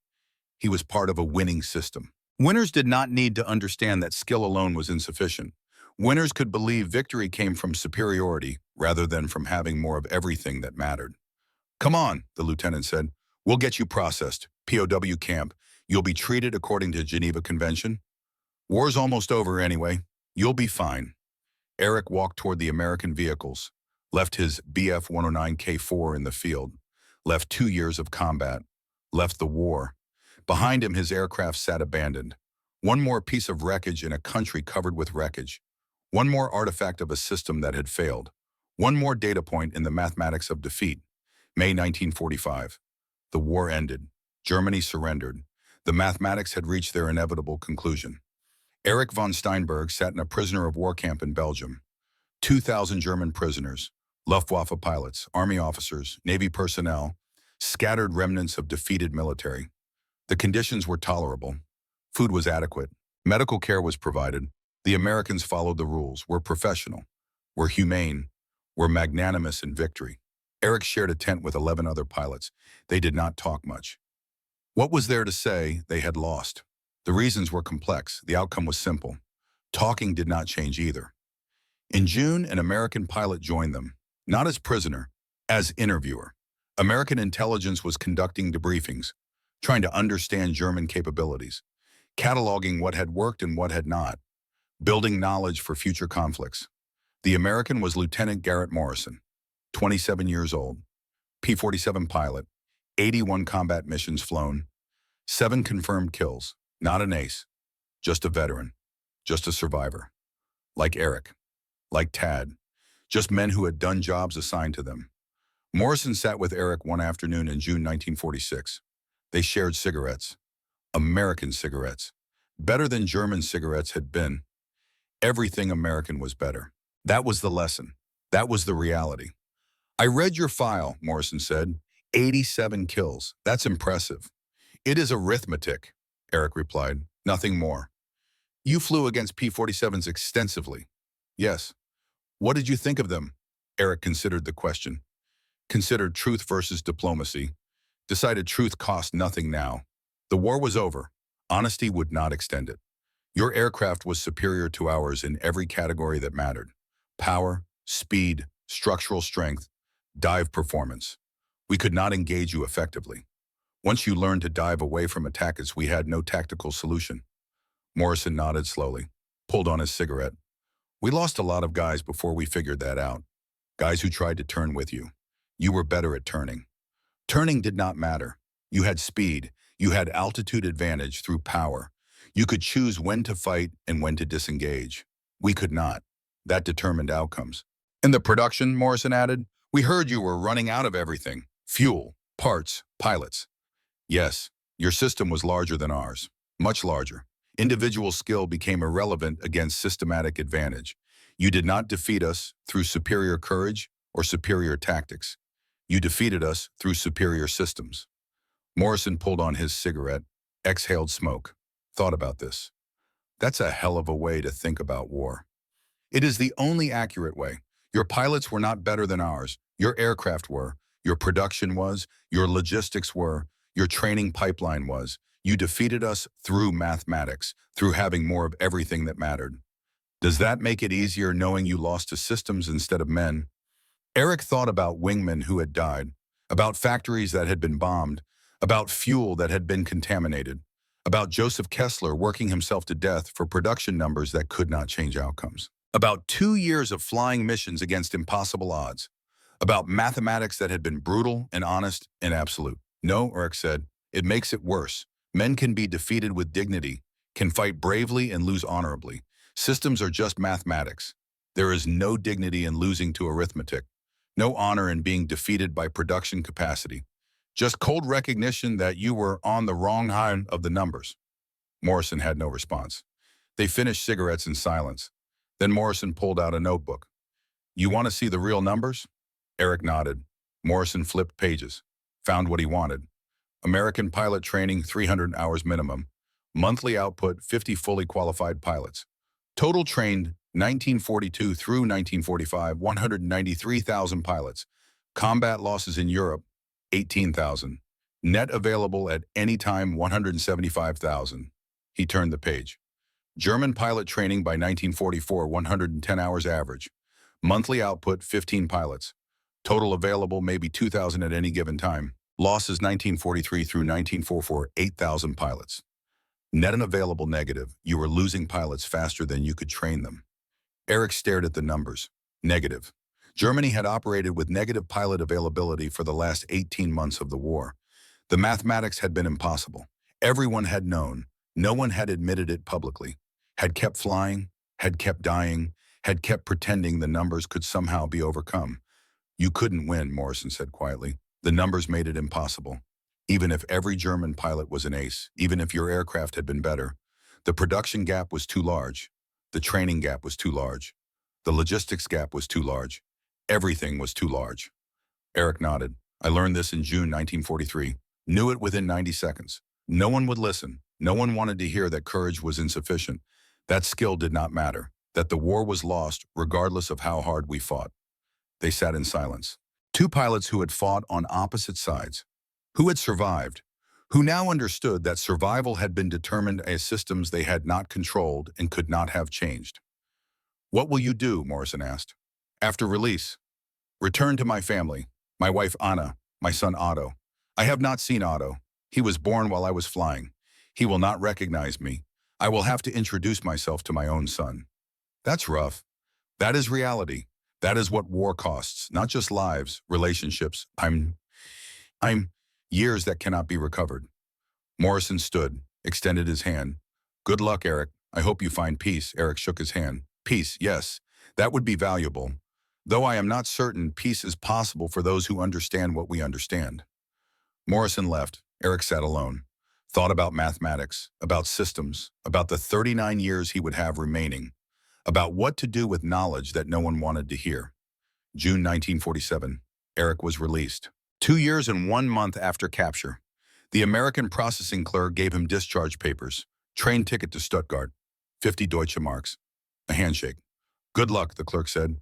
He was part of a winning system. Winners did not need to understand that skill alone was insufficient. Winners could believe victory came from superiority rather than from having more of everything that mattered. Come on, the lieutenant said. We'll get you processed. POW camp. You'll be treated according to Geneva Convention. War's almost over anyway. You'll be fine. Eric walked toward the American vehicles, left his BF 109K4 in the field, left 2 years of combat, left the war. Behind him, his aircraft sat abandoned. One more piece of wreckage in a country covered with wreckage. One more artifact of a system that had failed. One more data point in the mathematics of defeat. May 1945. The war ended. Germany surrendered. The mathematics had reached their inevitable conclusion. Erich von Steinberg sat in a prisoner of war camp in Belgium. 2,000 German prisoners, Luftwaffe pilots, army officers, Navy personnel, scattered remnants of defeated military. The conditions were tolerable. Food was adequate. Medical care was provided. The Americans followed the rules, were professional, were humane, were magnanimous in victory. Eric shared a tent with 11 other pilots. They did not talk much. What was there to say? They had lost. The reasons were complex. The outcome was simple. Talking did not change either. In June, an American pilot joined them, not as prisoner, as interviewer. American intelligence was conducting debriefings, trying to understand German capabilities, cataloging what had worked and what had not, building knowledge for future conflicts. The American was Lieutenant Garrett Morrison, 27 years old, P-47 pilot, 81 combat missions flown, 7 confirmed kills, not an ace, just a veteran, just a survivor. Like Eric, like Tad, just men who had done jobs assigned to them. Morrison sat with Eric one afternoon in June 1946. They shared cigarettes, American cigarettes, better than German cigarettes had been. Everything American was better. That was the lesson. That was the reality. I read your file, Morrison said. 87 kills. That's impressive. It is arithmetic, Eric replied. Nothing more. You flew against P-47s extensively. Yes. What did you think of them? Eric considered the question. Considered truth versus diplomacy. Decided truth cost nothing now. The war was over. Honesty would not extend it. Your aircraft was superior to ours in every category that mattered. Power, speed, structural strength, dive performance. We could not engage you effectively. Once you learned to dive away from attackers, we had no tactical solution. Morrison nodded slowly, pulled on his cigarette. We lost a lot of guys before we figured that out. Guys who tried to turn with you. You were better at turning. Turning did not matter. You had speed. You had altitude advantage through power. You could choose when to fight and when to disengage. We could not. That determined outcomes. In the production, Morrison added, we heard you were running out of everything. Fuel, parts, pilots. Yes, your system was larger than ours. Much larger. Individual skill became irrelevant against systematic advantage. You did not defeat us through superior courage or superior tactics. You defeated us through superior systems. Morrison pulled on his cigarette, exhaled smoke, thought about this. That's a hell of a way to think about war. It is the only accurate way. Your pilots were not better than ours. Your aircraft were. Your production was. Your logistics were. Your training pipeline was. You defeated us through mathematics, through having more of everything that mattered. Does that make it easier knowing you lost to systems instead of men? Eric thought about wingmen who had died, about factories that had been bombed, about fuel that had been contaminated, about Joseph Kessler working himself to death for production numbers that could not change outcomes, about 2 years of flying missions against impossible odds, about mathematics that had been brutal and honest and absolute. No, Eric said, it makes it worse. Men can be defeated with dignity, can fight bravely and lose honorably. Systems are just mathematics. There is no dignity in losing to arithmetic, no honor in being defeated by production capacity. Just cold recognition that you were on the wrong side of the numbers. Morrison had no response. They finished cigarettes in silence. Then Morrison pulled out a notebook. You want to see the real numbers? Eric nodded. Morrison flipped pages, found what he wanted. American pilot training, 300 hours minimum. Monthly output, 50 fully qualified pilots. Total trained, 1942 through 1945, 193,000 pilots. Combat losses in Europe, 18,000. Net available at any time, 175,000. He turned the page. German pilot training by 1944, 110 hours average. Monthly output, 15 pilots. Total available, maybe 2,000 at any given time. Losses 1943 through 1944, 8,000 pilots. Net and available negative. You were losing pilots faster than you could train them. Eric stared at the numbers. Negative. Germany had operated with negative pilot availability for the last 18 months of the war. The mathematics had been impossible. Everyone had known. No one had admitted it publicly. Had kept flying, had kept dying, had kept pretending the numbers could somehow be overcome. You couldn't win, Morrison said quietly. The numbers made it impossible. Even if every German pilot was an ace, even if your aircraft had been better, the production gap was too large. The training gap was too large. The logistics gap was too large. Everything was too large. Eric nodded. I learned this in June 1943. Knew it within 90 seconds. No one would listen. No one wanted to hear that courage was insufficient. That skill did not matter. That the war was lost regardless of how hard we fought. They sat in silence. Two pilots who had fought on opposite sides. Who had survived, who now understood that survival had been determined as systems they had not controlled and could not have changed. What will you do, Morrison asked. After release, return to my family, my wife Anna, my son Otto. I have not seen Otto. He was born while I was flying. He will not recognize me. I will have to introduce myself to my own son. That's rough. That is reality. That is what war costs, not just lives, relationships. I'm years that cannot be recovered. Morrison stood, extended his hand. Good luck, Eric. I hope you find peace. Eric shook his hand. Peace, yes, that would be valuable. Though I am not certain peace is possible for those who understand what we understand. Morrison left. Eric sat alone. Thought about mathematics, about systems, about the 39 years he would have remaining, about what to do with knowledge that no one wanted to hear. June 1947. Eric was released. 2 years and 1 month after capture, the American processing clerk gave him discharge papers, train ticket to Stuttgart, 50 Deutsche Marks, a handshake. Good luck, the clerk said.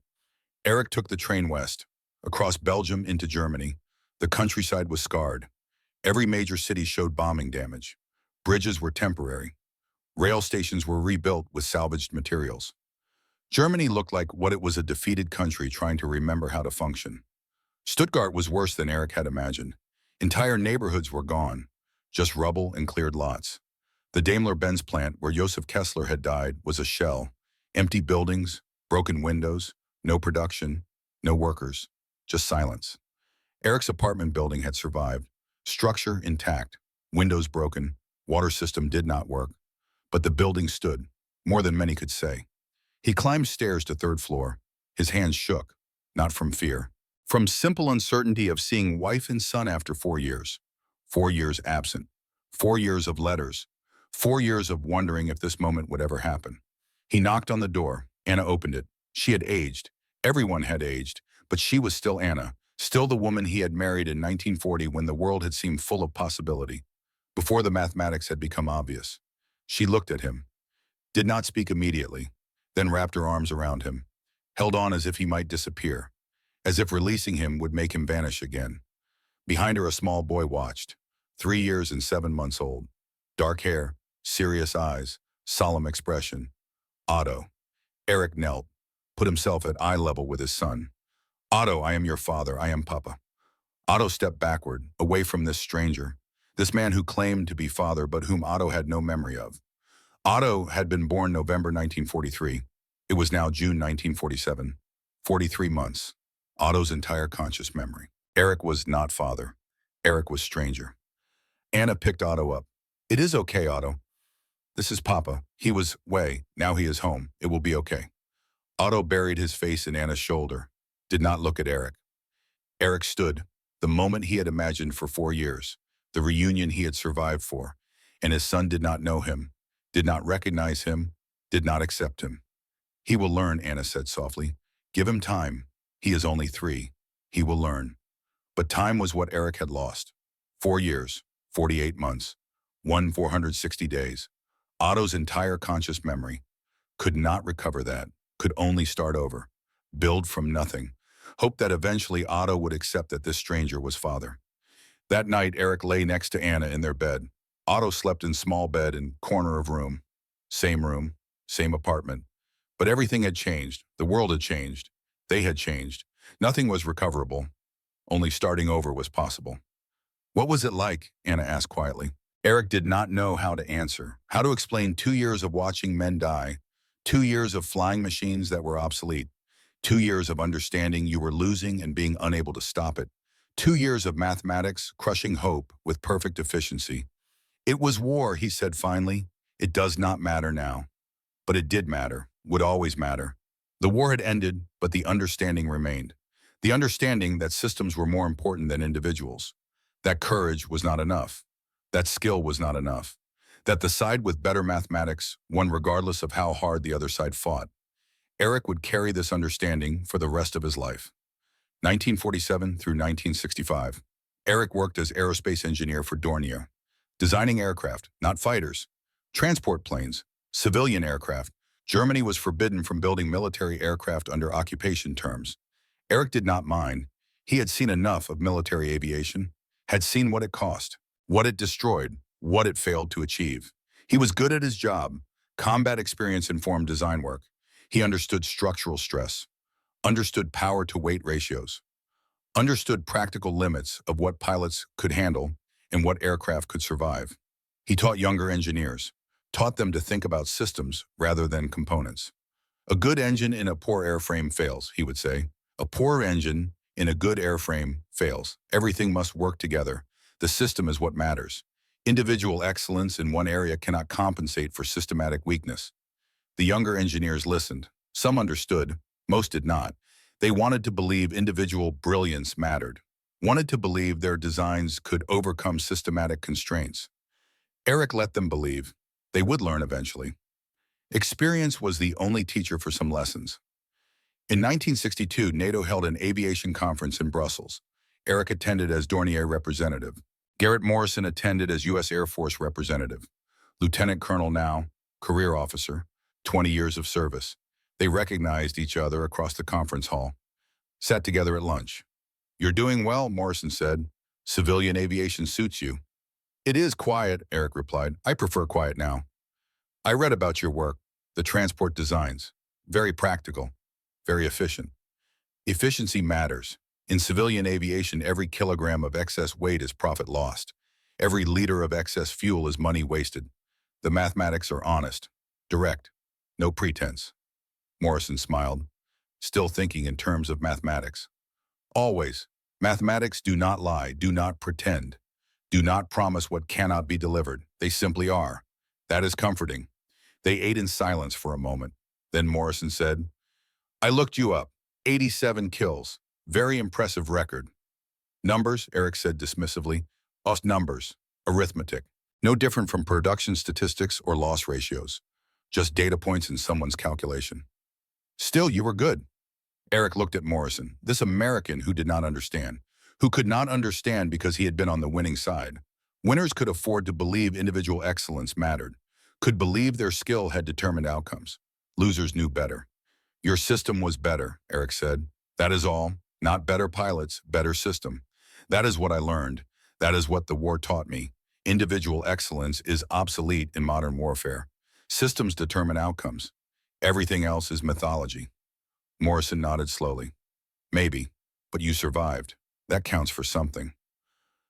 Eric took the train west, across Belgium into Germany. The countryside was scarred. Every major city showed bombing damage. Bridges were temporary. Rail stations were rebuilt with salvaged materials. Germany looked like what it was, a defeated country trying to remember how to function. Stuttgart was worse than Eric had imagined. Entire neighborhoods were gone, just rubble and cleared lots. The Daimler-Benz plant where Joseph Kessler had died was a shell. Empty buildings, broken windows, no production, no workers, just silence. Eric's apartment building had survived. Structure intact, windows broken, water system did not work. But the building stood, more than many could say. He climbed stairs to third floor. His hands shook, not from fear. From simple uncertainty of seeing wife and son after 4 years. 4 years absent. 4 years of letters. 4 years of wondering if this moment would ever happen. He knocked on the door. Anna opened it. She had aged. Everyone had aged, but she was still Anna, still the woman he had married in 1940 when the world had seemed full of possibility, before the mathematics had become obvious. She looked at him. Did not speak immediately. then wrapped her arms around him, held on as if he might disappear, as if releasing him would make him vanish again. Behind her, a small boy watched, 3 years and 7 months old. Dark hair, serious eyes, solemn expression. Otto. Eric knelt, put himself at eye level with his son. Otto, I am your father, I am Papa. Otto stepped backward, away from this stranger, this man who claimed to be father but whom Otto had no memory of. Otto had been born November 1943. It was now June 1947. 43 months. Otto's entire conscious memory. Eric was not father. Eric was stranger. Anna picked Otto up. It is okay, Otto. This is Papa. He was away. Now he is home. It will be okay. Otto buried his face in Anna's shoulder, did not look at Eric. Eric stood, the moment he had imagined for 4 years, the reunion he had survived for, and his son did not know him, did not recognize him, did not accept him. He will learn, Anna said softly. Give him time. He is only 3. He will learn. But time was what Eric had lost. 4 years, 48 months, 460 days. Otto's entire conscious memory could not recover that, could only start over, build from nothing, hope that eventually Otto would accept that this stranger was father. That night, Eric lay next to Anna in their bed. Otto slept in small bed in corner of room, same apartment. But everything had changed. The world had changed. They had changed. Nothing was recoverable. Only starting over was possible. What was it like? Anna asked quietly. Eric did not know how to answer, how to explain 2 years of watching men die, 2 years of flying machines that were obsolete, 2 years of understanding you were losing and being unable to stop it, 2 years of mathematics crushing hope with perfect efficiency. It was war, he said finally. It does not matter now. But it did matter, would always matter. The war had ended, but the understanding remained. The understanding that systems were more important than individuals, that courage was not enough, that skill was not enough, that the side with better mathematics won regardless of how hard the other side fought. Eric would carry this understanding for the rest of his life. 1947 through 1965. Eric worked as aerospace engineer for Dornier, designing aircraft, not fighters, transport planes, civilian aircraft. Germany was forbidden from building military aircraft under occupation terms. Eric did not mind. He had seen enough of military aviation, had seen what it cost, what it destroyed, what it failed to achieve. He was good at his job. Combat experience informed design work. He understood structural stress, understood power-to-weight ratios, understood practical limits of what pilots could handle and what aircraft could survive. He taught younger engineers, taught them to think about systems rather than components. A good engine in a poor airframe fails, he would say. A poor engine in a good airframe fails. Everything must work together. The system is what matters. Individual excellence in one area cannot compensate for systematic weakness. The younger engineers listened. Some understood, most did not. They wanted to believe individual brilliance mattered, wanted to believe their designs could overcome systematic constraints. Eric let them believe. They would learn eventually. Experience was the only teacher for some lessons. In 1962, NATO held an aviation conference in Brussels. Eric attended as Dornier representative. Garrett Morrison attended as U.S. Air Force representative. Lieutenant Colonel now, career officer, 20 years of service. They recognized each other across the conference hall. Sat together at lunch. You're doing well, Morrison said. Civilian aviation suits you. It is quiet, Eric replied. I prefer quiet now. I read about your work, the transport designs. Very practical, very efficient. Efficiency matters. In civilian aviation, every kilogram of excess weight is profit lost. Every liter of excess fuel is money wasted. The mathematics are honest, direct, no pretense. Morrison smiled, still thinking in terms of mathematics. Always. Mathematics do not lie, do not pretend, do not promise what cannot be delivered. They simply are. That is comforting. They ate in silence for a moment. Then Morrison said, I looked you up. 87 kills. Very impressive record. Numbers, Eric said dismissively. Us numbers. Arithmetic. No different from production statistics or loss ratios. Just data points in someone's calculation. Still, you were good. Eric looked at Morrison, this American who did not understand, who could not understand because he had been on the winning side. Winners could afford to believe individual excellence mattered, could believe their skill had determined outcomes. Losers knew better. Your system was better, Eric said. That is all. Not better pilots, better system. That is what I learned. That is what the war taught me. Individual excellence is obsolete in modern warfare. Systems determine outcomes. Everything else is mythology. Morrison nodded slowly. Maybe, but you survived. That counts for something.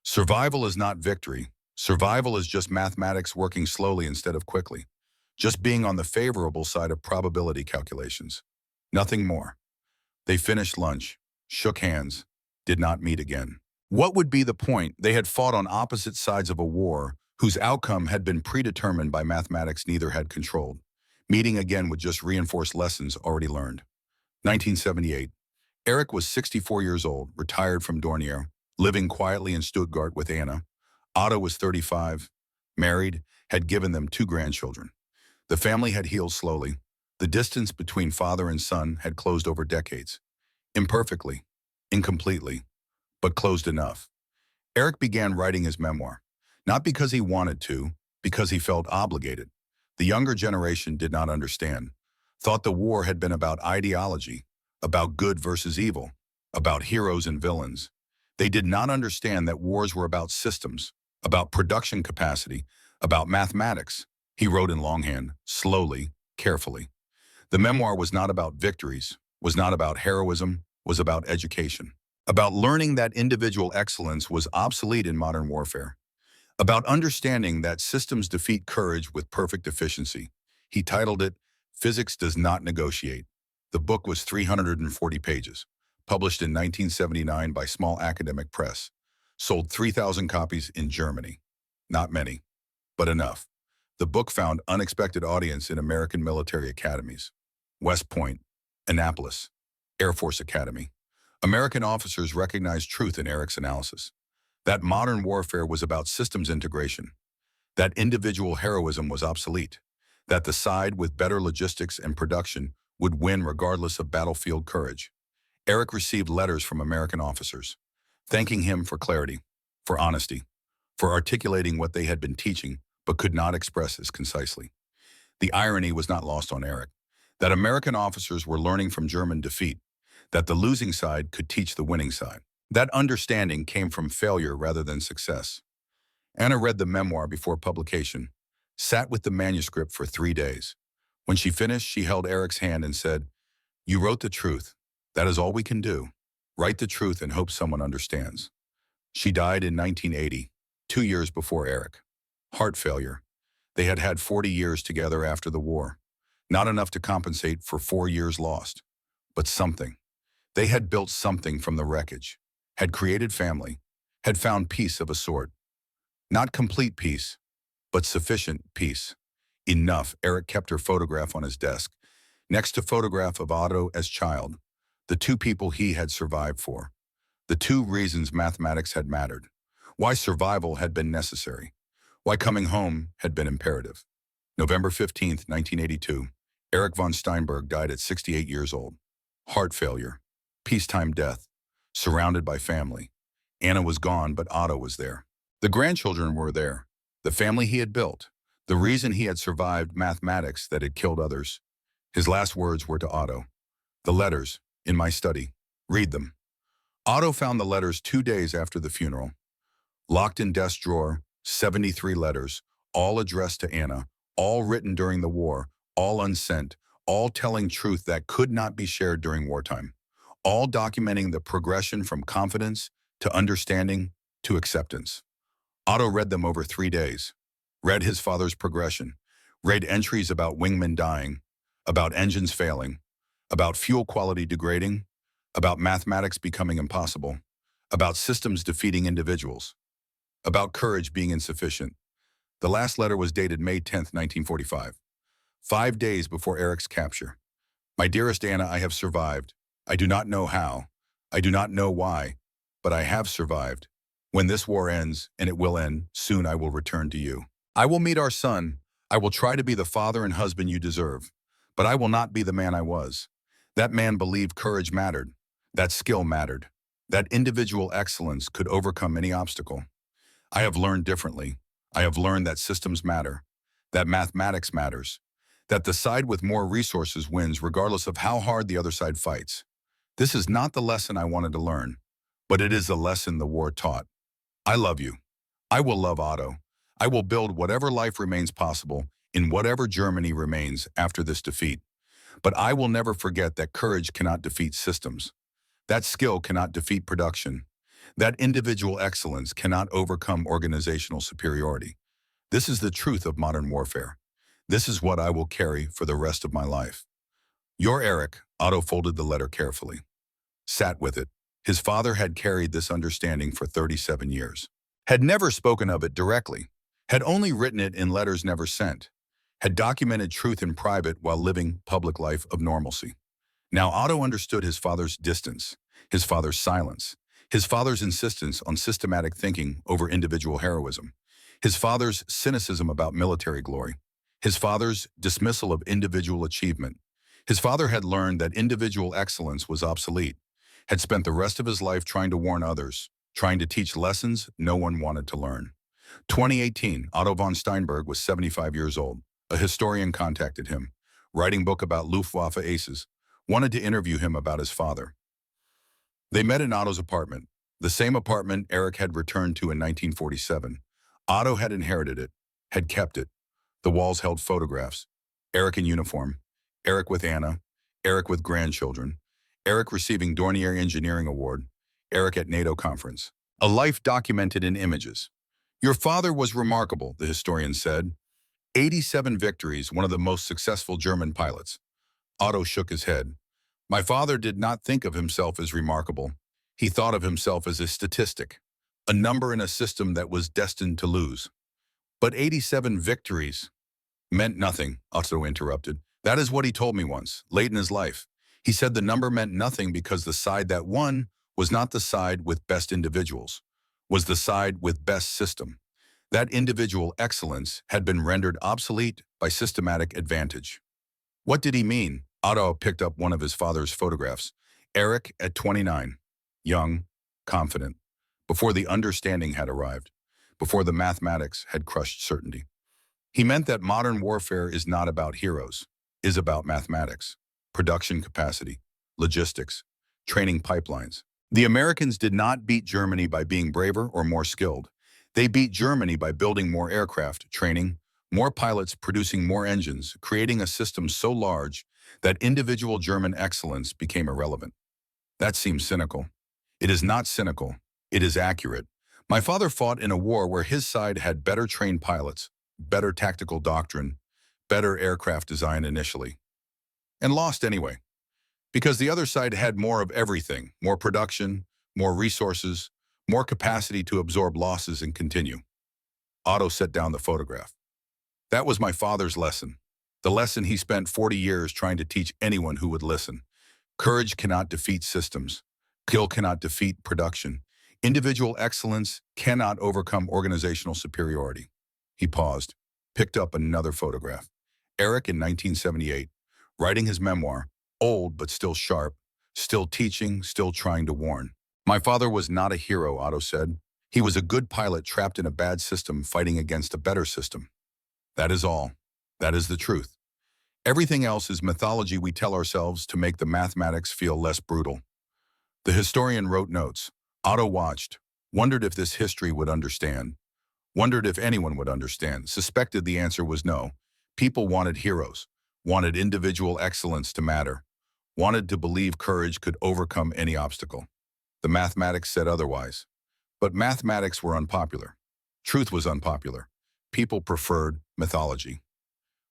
Survival is not victory. Survival is just mathematics working slowly instead of quickly. Just being on the favorable side of probability calculations. Nothing more. They finished lunch, shook hands, did not meet again. What would be the point? They had fought on opposite sides of a war whose outcome had been predetermined by mathematics neither had controlled. Meeting again would just reinforce lessons already learned. 1978. Eric was 64 years old, retired from Dornier, living quietly in Stuttgart with Anna. Otto was 35, married, had given them 2 grandchildren. The family had healed slowly. The distance between father and son had closed over decades. Imperfectly, incompletely, but closed enough. Eric began writing his memoir, not because he wanted to, because he felt obligated. The younger generation did not understand, thought the war had been about ideology, about good versus evil, about heroes and villains. They did not understand that wars were about systems, about production capacity, about mathematics. He wrote in longhand, slowly, carefully. The memoir was not about victories, was not about heroism, was about education. About learning that individual excellence was obsolete in modern warfare. About understanding that systems defeat courage with perfect efficiency. He titled it, Physics Does Not Negotiate. The book was 340 pages, published in 1979 by Small Academic Press. Sold 3,000 copies in Germany. Not many, but enough. The book found unexpected audience in American military academies. West Point, Annapolis, Air Force Academy. American officers recognized truth in Eric's analysis. That modern warfare was about systems integration. That individual heroism was obsolete. That the side with better logistics and production would win regardless of battlefield courage. Eric received letters from American officers, thanking him for clarity, for honesty, for articulating what they had been teaching but could not express as concisely. The irony was not lost on Eric, that American officers were learning from German defeat, that the losing side could teach the winning side. That understanding came from failure rather than success. Anna read the memoir before publication, sat with the manuscript for 3 days. When she finished, she held Eric's hand and said, "You wrote the truth. That is all we can do. Write the truth and hope someone understands." She died in 1980, 2 years before Eric. Heart failure. They had had 40 years together after the war. Not enough to compensate for 4 years lost, but something. They had built something from the wreckage, had created family, had found peace of a sort. Not complete peace, but sufficient peace. Enough. Eric kept her photograph on his desk, next to photograph of Otto as child, the 2 people he had survived for, the 2 reasons mathematics had mattered, why survival had been necessary, why coming home had been imperative. November 15th, 1982, Erich von Steinberg died at 68 years old. Heart failure, peacetime death, surrounded by family. Anna was gone, but Otto was there. The grandchildren were there, the family he had built, the reason he had survived mathematics that had killed others. His last words were to Otto, "The letters, in my study. Read them." Otto found the letters 2 days after the funeral. Locked in desk drawer, 73 letters, all addressed to Anna, all written during the war, all unsent, all telling truth that could not be shared during wartime, all documenting the progression from confidence to understanding to acceptance. Otto read them over 3 days, read his father's progression, read entries about wingmen dying, about engines failing, about fuel quality degrading, about mathematics becoming impossible, about systems defeating individuals, about courage being insufficient. The last letter was dated May 10th, 1945, 5 days before Eric's capture. "My dearest Anna, I have survived. I do not know how. I do not know why, but I have survived. When this war ends, and it will end, soon I will return to you. I will meet our son. I will try to be the father and husband you deserve, but I will not be the man I was. That man believed courage mattered, that skill mattered, that individual excellence could overcome any obstacle. I have learned differently. I have learned that systems matter, that mathematics matters, that the side with more resources wins regardless of how hard the other side fights. This is not the lesson I wanted to learn, but it is the lesson the war taught. I love you. I will love Otto. I will build whatever life remains possible in whatever Germany remains after this defeat. But I will never forget that courage cannot defeat systems. That skill cannot defeat production. That individual excellence cannot overcome organizational superiority. This is the truth of modern warfare. This is what I will carry for the rest of my life. Your Eric, Otto folded the letter carefully, sat with it. His father had carried this understanding for 37 years, had never spoken of it directly, had only written it in letters never sent, had documented truth in private while living public life of normalcy. Now Otto understood his father's distance, his father's silence, his father's insistence on systematic thinking over individual heroism, his father's cynicism about military glory, his father's dismissal of individual achievement. His father had learned that individual excellence was obsolete, had spent the rest of his life trying to warn others, trying to teach lessons no one wanted to learn. 2018, Otto von Steinberg was 75 years old. A historian contacted him, writing book about Luftwaffe aces, wanted to interview him about his father. They met in Otto's apartment, the same apartment Eric had returned to in 1947. Otto had inherited it, had kept it. The walls held photographs. Eric in uniform, Eric with Anna, Eric with grandchildren, Eric receiving Dornier Engineering Award, Eric at NATO conference. A life documented in images. Your father was remarkable, the historian said. 87 victories, one of the most successful German pilots. Otto shook his head. My father did not think of himself as remarkable. He thought of himself as a statistic, a number in a system that was destined to lose. But 87 victories meant nothing, Otto interrupted. That is what he told me once, late in his life. He said the number meant nothing because the side that won was not the side with best individuals, was the side with best system. That individual excellence had been rendered obsolete by systematic advantage. What did he mean? Otto picked up one of his father's photographs. Eric at 29, young, confident, before the understanding had arrived, before the mathematics had crushed certainty. He meant that modern warfare is not about heroes, is about mathematics, production capacity, logistics, training pipelines. The Americans did not beat Germany by being braver or more skilled. They beat Germany by building more aircraft, training, more pilots producing more engines, creating a system so large that individual German excellence became irrelevant. That seems cynical. It is not cynical. It is accurate. My father fought in a war where his side had better trained pilots, better tactical doctrine, better aircraft design initially, and lost anyway. Because the other side had more of everything, more production, more resources, more capacity to absorb losses and continue. Otto set down the photograph. That was my father's lesson. The lesson he spent 40 years trying to teach anyone who would listen. Courage cannot defeat systems. Skill cannot defeat production. Individual excellence cannot overcome organizational superiority. He paused, picked up another photograph. Eric in 1978, writing his memoir, old but still sharp, still teaching, still trying to warn. My father was not a hero, Otto said. He was a good pilot trapped in a bad system fighting against a better system. That is all. That is the truth. Everything else is mythology we tell ourselves to make the mathematics feel less brutal. The historian wrote notes. Otto watched, wondered if this history would understand, wondered if anyone would understand, suspected the answer was no. People wanted heroes, wanted individual excellence to matter, wanted to believe courage could overcome any obstacle. The mathematics said otherwise. But mathematics were unpopular. Truth was unpopular. People preferred mythology.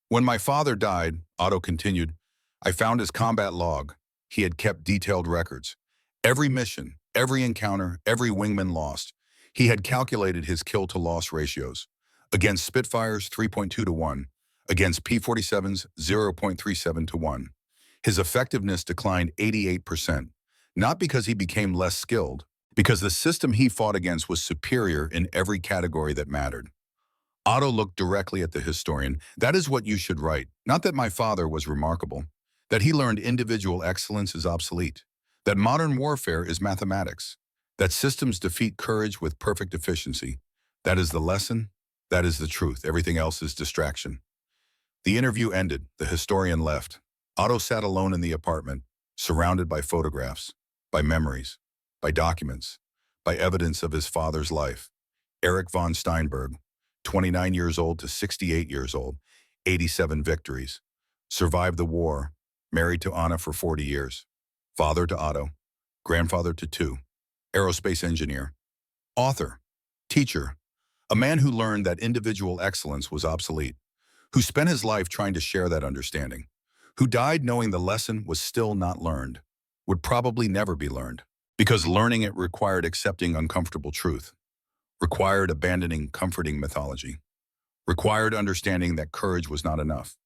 When my father died, Otto continued, I found his combat log. He had kept detailed records. Every mission, every encounter, every wingman lost. He had calculated his kill-to-loss ratios. Against Spitfires, 3.2 to 1. Against P-47s, 0.37 to 1. His effectiveness declined 88%, not because he became less skilled, because the system he fought against was superior in every category that mattered. Otto looked directly at the historian. That is what you should write. Not that my father was remarkable, that he learned individual excellence is obsolete, that modern warfare is mathematics, that systems defeat courage with perfect efficiency. That is the lesson. That is the truth. Everything else is distraction. The interview ended. The historian left. Otto sat alone in the apartment, surrounded by photographs, by memories, by documents, by evidence of his father's life. Erich von Steinberg, 29 years old to 68 years old, 87 victories. Survived the war, married to Anna for 40 years. Father to Otto, grandfather to two. Aerospace engineer. Author. Teacher. A man who learned that individual excellence was obsolete, who spent his life trying to share that understanding, who died knowing the lesson was still not learned, would probably never be learned, because learning it required accepting uncomfortable truth, required abandoning comforting mythology, required understanding that courage was not enough.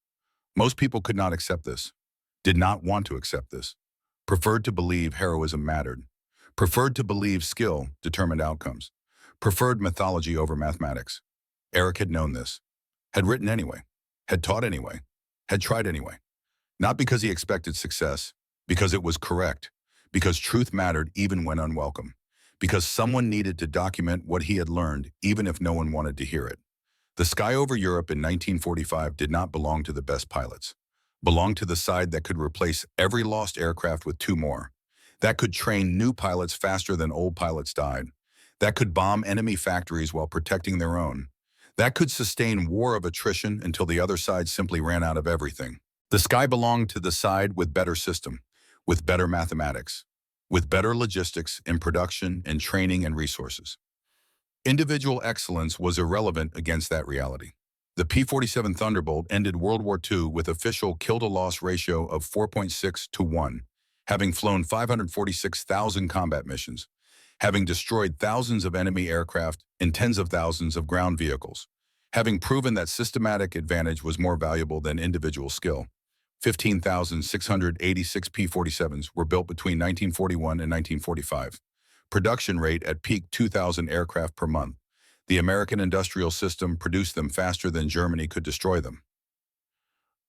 Most people could not accept this, did not want to accept this, preferred to believe heroism mattered, preferred to believe skill determined outcomes, preferred mythology over mathematics. Erich had known this, had written anyway, had taught anyway, had tried anyway. Not because he expected success, because it was correct, because truth mattered even when unwelcome, because someone needed to document what he had learned even if no one wanted to hear it. The sky over Europe in 1945 did not belong to the best pilots, belonged to the side that could replace every lost aircraft with two more, that could train new pilots faster than old pilots died, that could bomb enemy factories while protecting their own, that could sustain war of attrition until the other side simply ran out of everything. The sky belonged to the side with better system, with better mathematics, with better logistics in production and training and resources. Individual excellence was irrelevant against that reality. The P-47 Thunderbolt ended World War II with official kill-to-loss ratio of 4.6 to 1, having flown 546,000 combat missions, having destroyed thousands of enemy aircraft and tens of thousands of ground vehicles, having proven that systematic advantage was more valuable than individual skill. 15,686 P-47s were built between 1941 and 1945. Production rate at peak 2,000 aircraft per month. The American industrial system produced them faster than Germany could destroy them.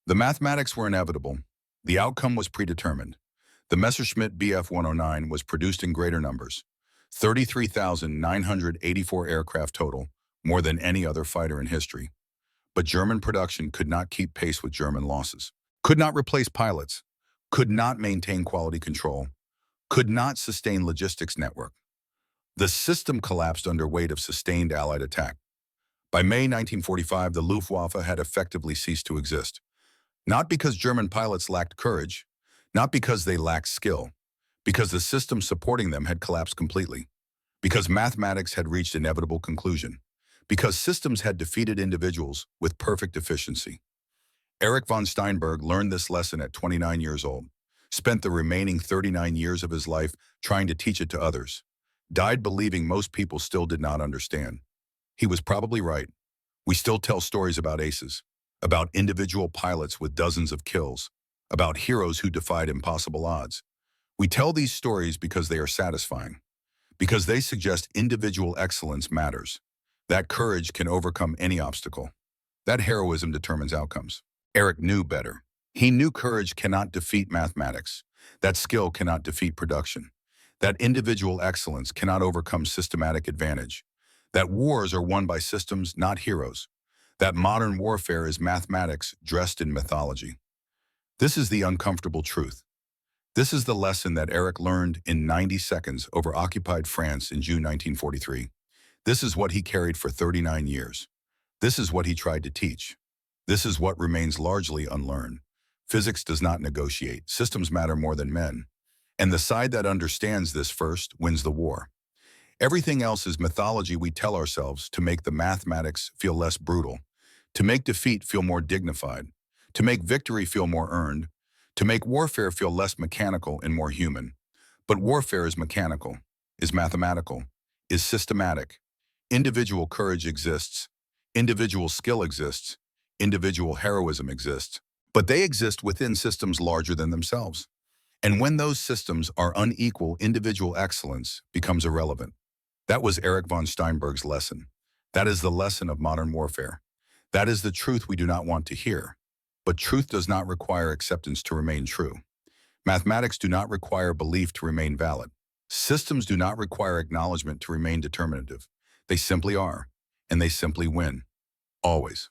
The mathematics were inevitable. The outcome was predetermined. The Messerschmitt Bf-109 was produced in greater numbers. 33,984 aircraft total, more than any other fighter in history. But German production could not keep pace with German losses, could not replace pilots, could not maintain quality control, could not sustain logistics network. The system collapsed under weight of sustained Allied attack. By May 1945, the Luftwaffe had effectively ceased to exist. Not because German pilots lacked courage, not because they lacked skill, because the system supporting them had collapsed completely, because mathematics had reached inevitable conclusion, because systems had defeated individuals with perfect efficiency. Erich von Steinberg learned this lesson at 29 years old, spent the remaining 39 years of his life trying to teach it to others, died believing most people still did not understand. He was probably right. We still tell stories about aces, about individual pilots with dozens of kills, about heroes who defied impossible odds. We tell these stories because they are satisfying, because they suggest individual excellence matters, that courage can overcome any obstacle, that heroism determines outcomes. Erich knew better. He knew courage cannot defeat mathematics, that skill cannot defeat production, that individual excellence cannot overcome systematic advantage, that wars are won by systems, not heroes, that modern warfare is mathematics dressed in mythology. This is the uncomfortable truth. This is the lesson that Erich learned in 90 seconds over occupied France in June 1943. This is what he carried for 39 years. This is what he tried to teach. This is what remains largely unlearned. Physics does not negotiate. Systems matter more than men. And the side that understands this first wins the war. Everything else is mythology we tell ourselves to make the mathematics feel less brutal, to make defeat feel more dignified, to make victory feel more earned, to make warfare feel less mechanical and more human. But warfare is mechanical, is mathematical, is systematic. Individual courage exists. Individual skill exists. Individual heroism exists. But they exist within systems larger than themselves. And when those systems are unequal, individual excellence becomes irrelevant. That was Erich von Steinberg's lesson. That is the lesson of modern warfare. That is the truth we do not want to hear. But truth does not require acceptance to remain true. Mathematics do not require belief to remain valid. Systems do not require acknowledgement to remain determinative. They simply are, and they simply win. Always.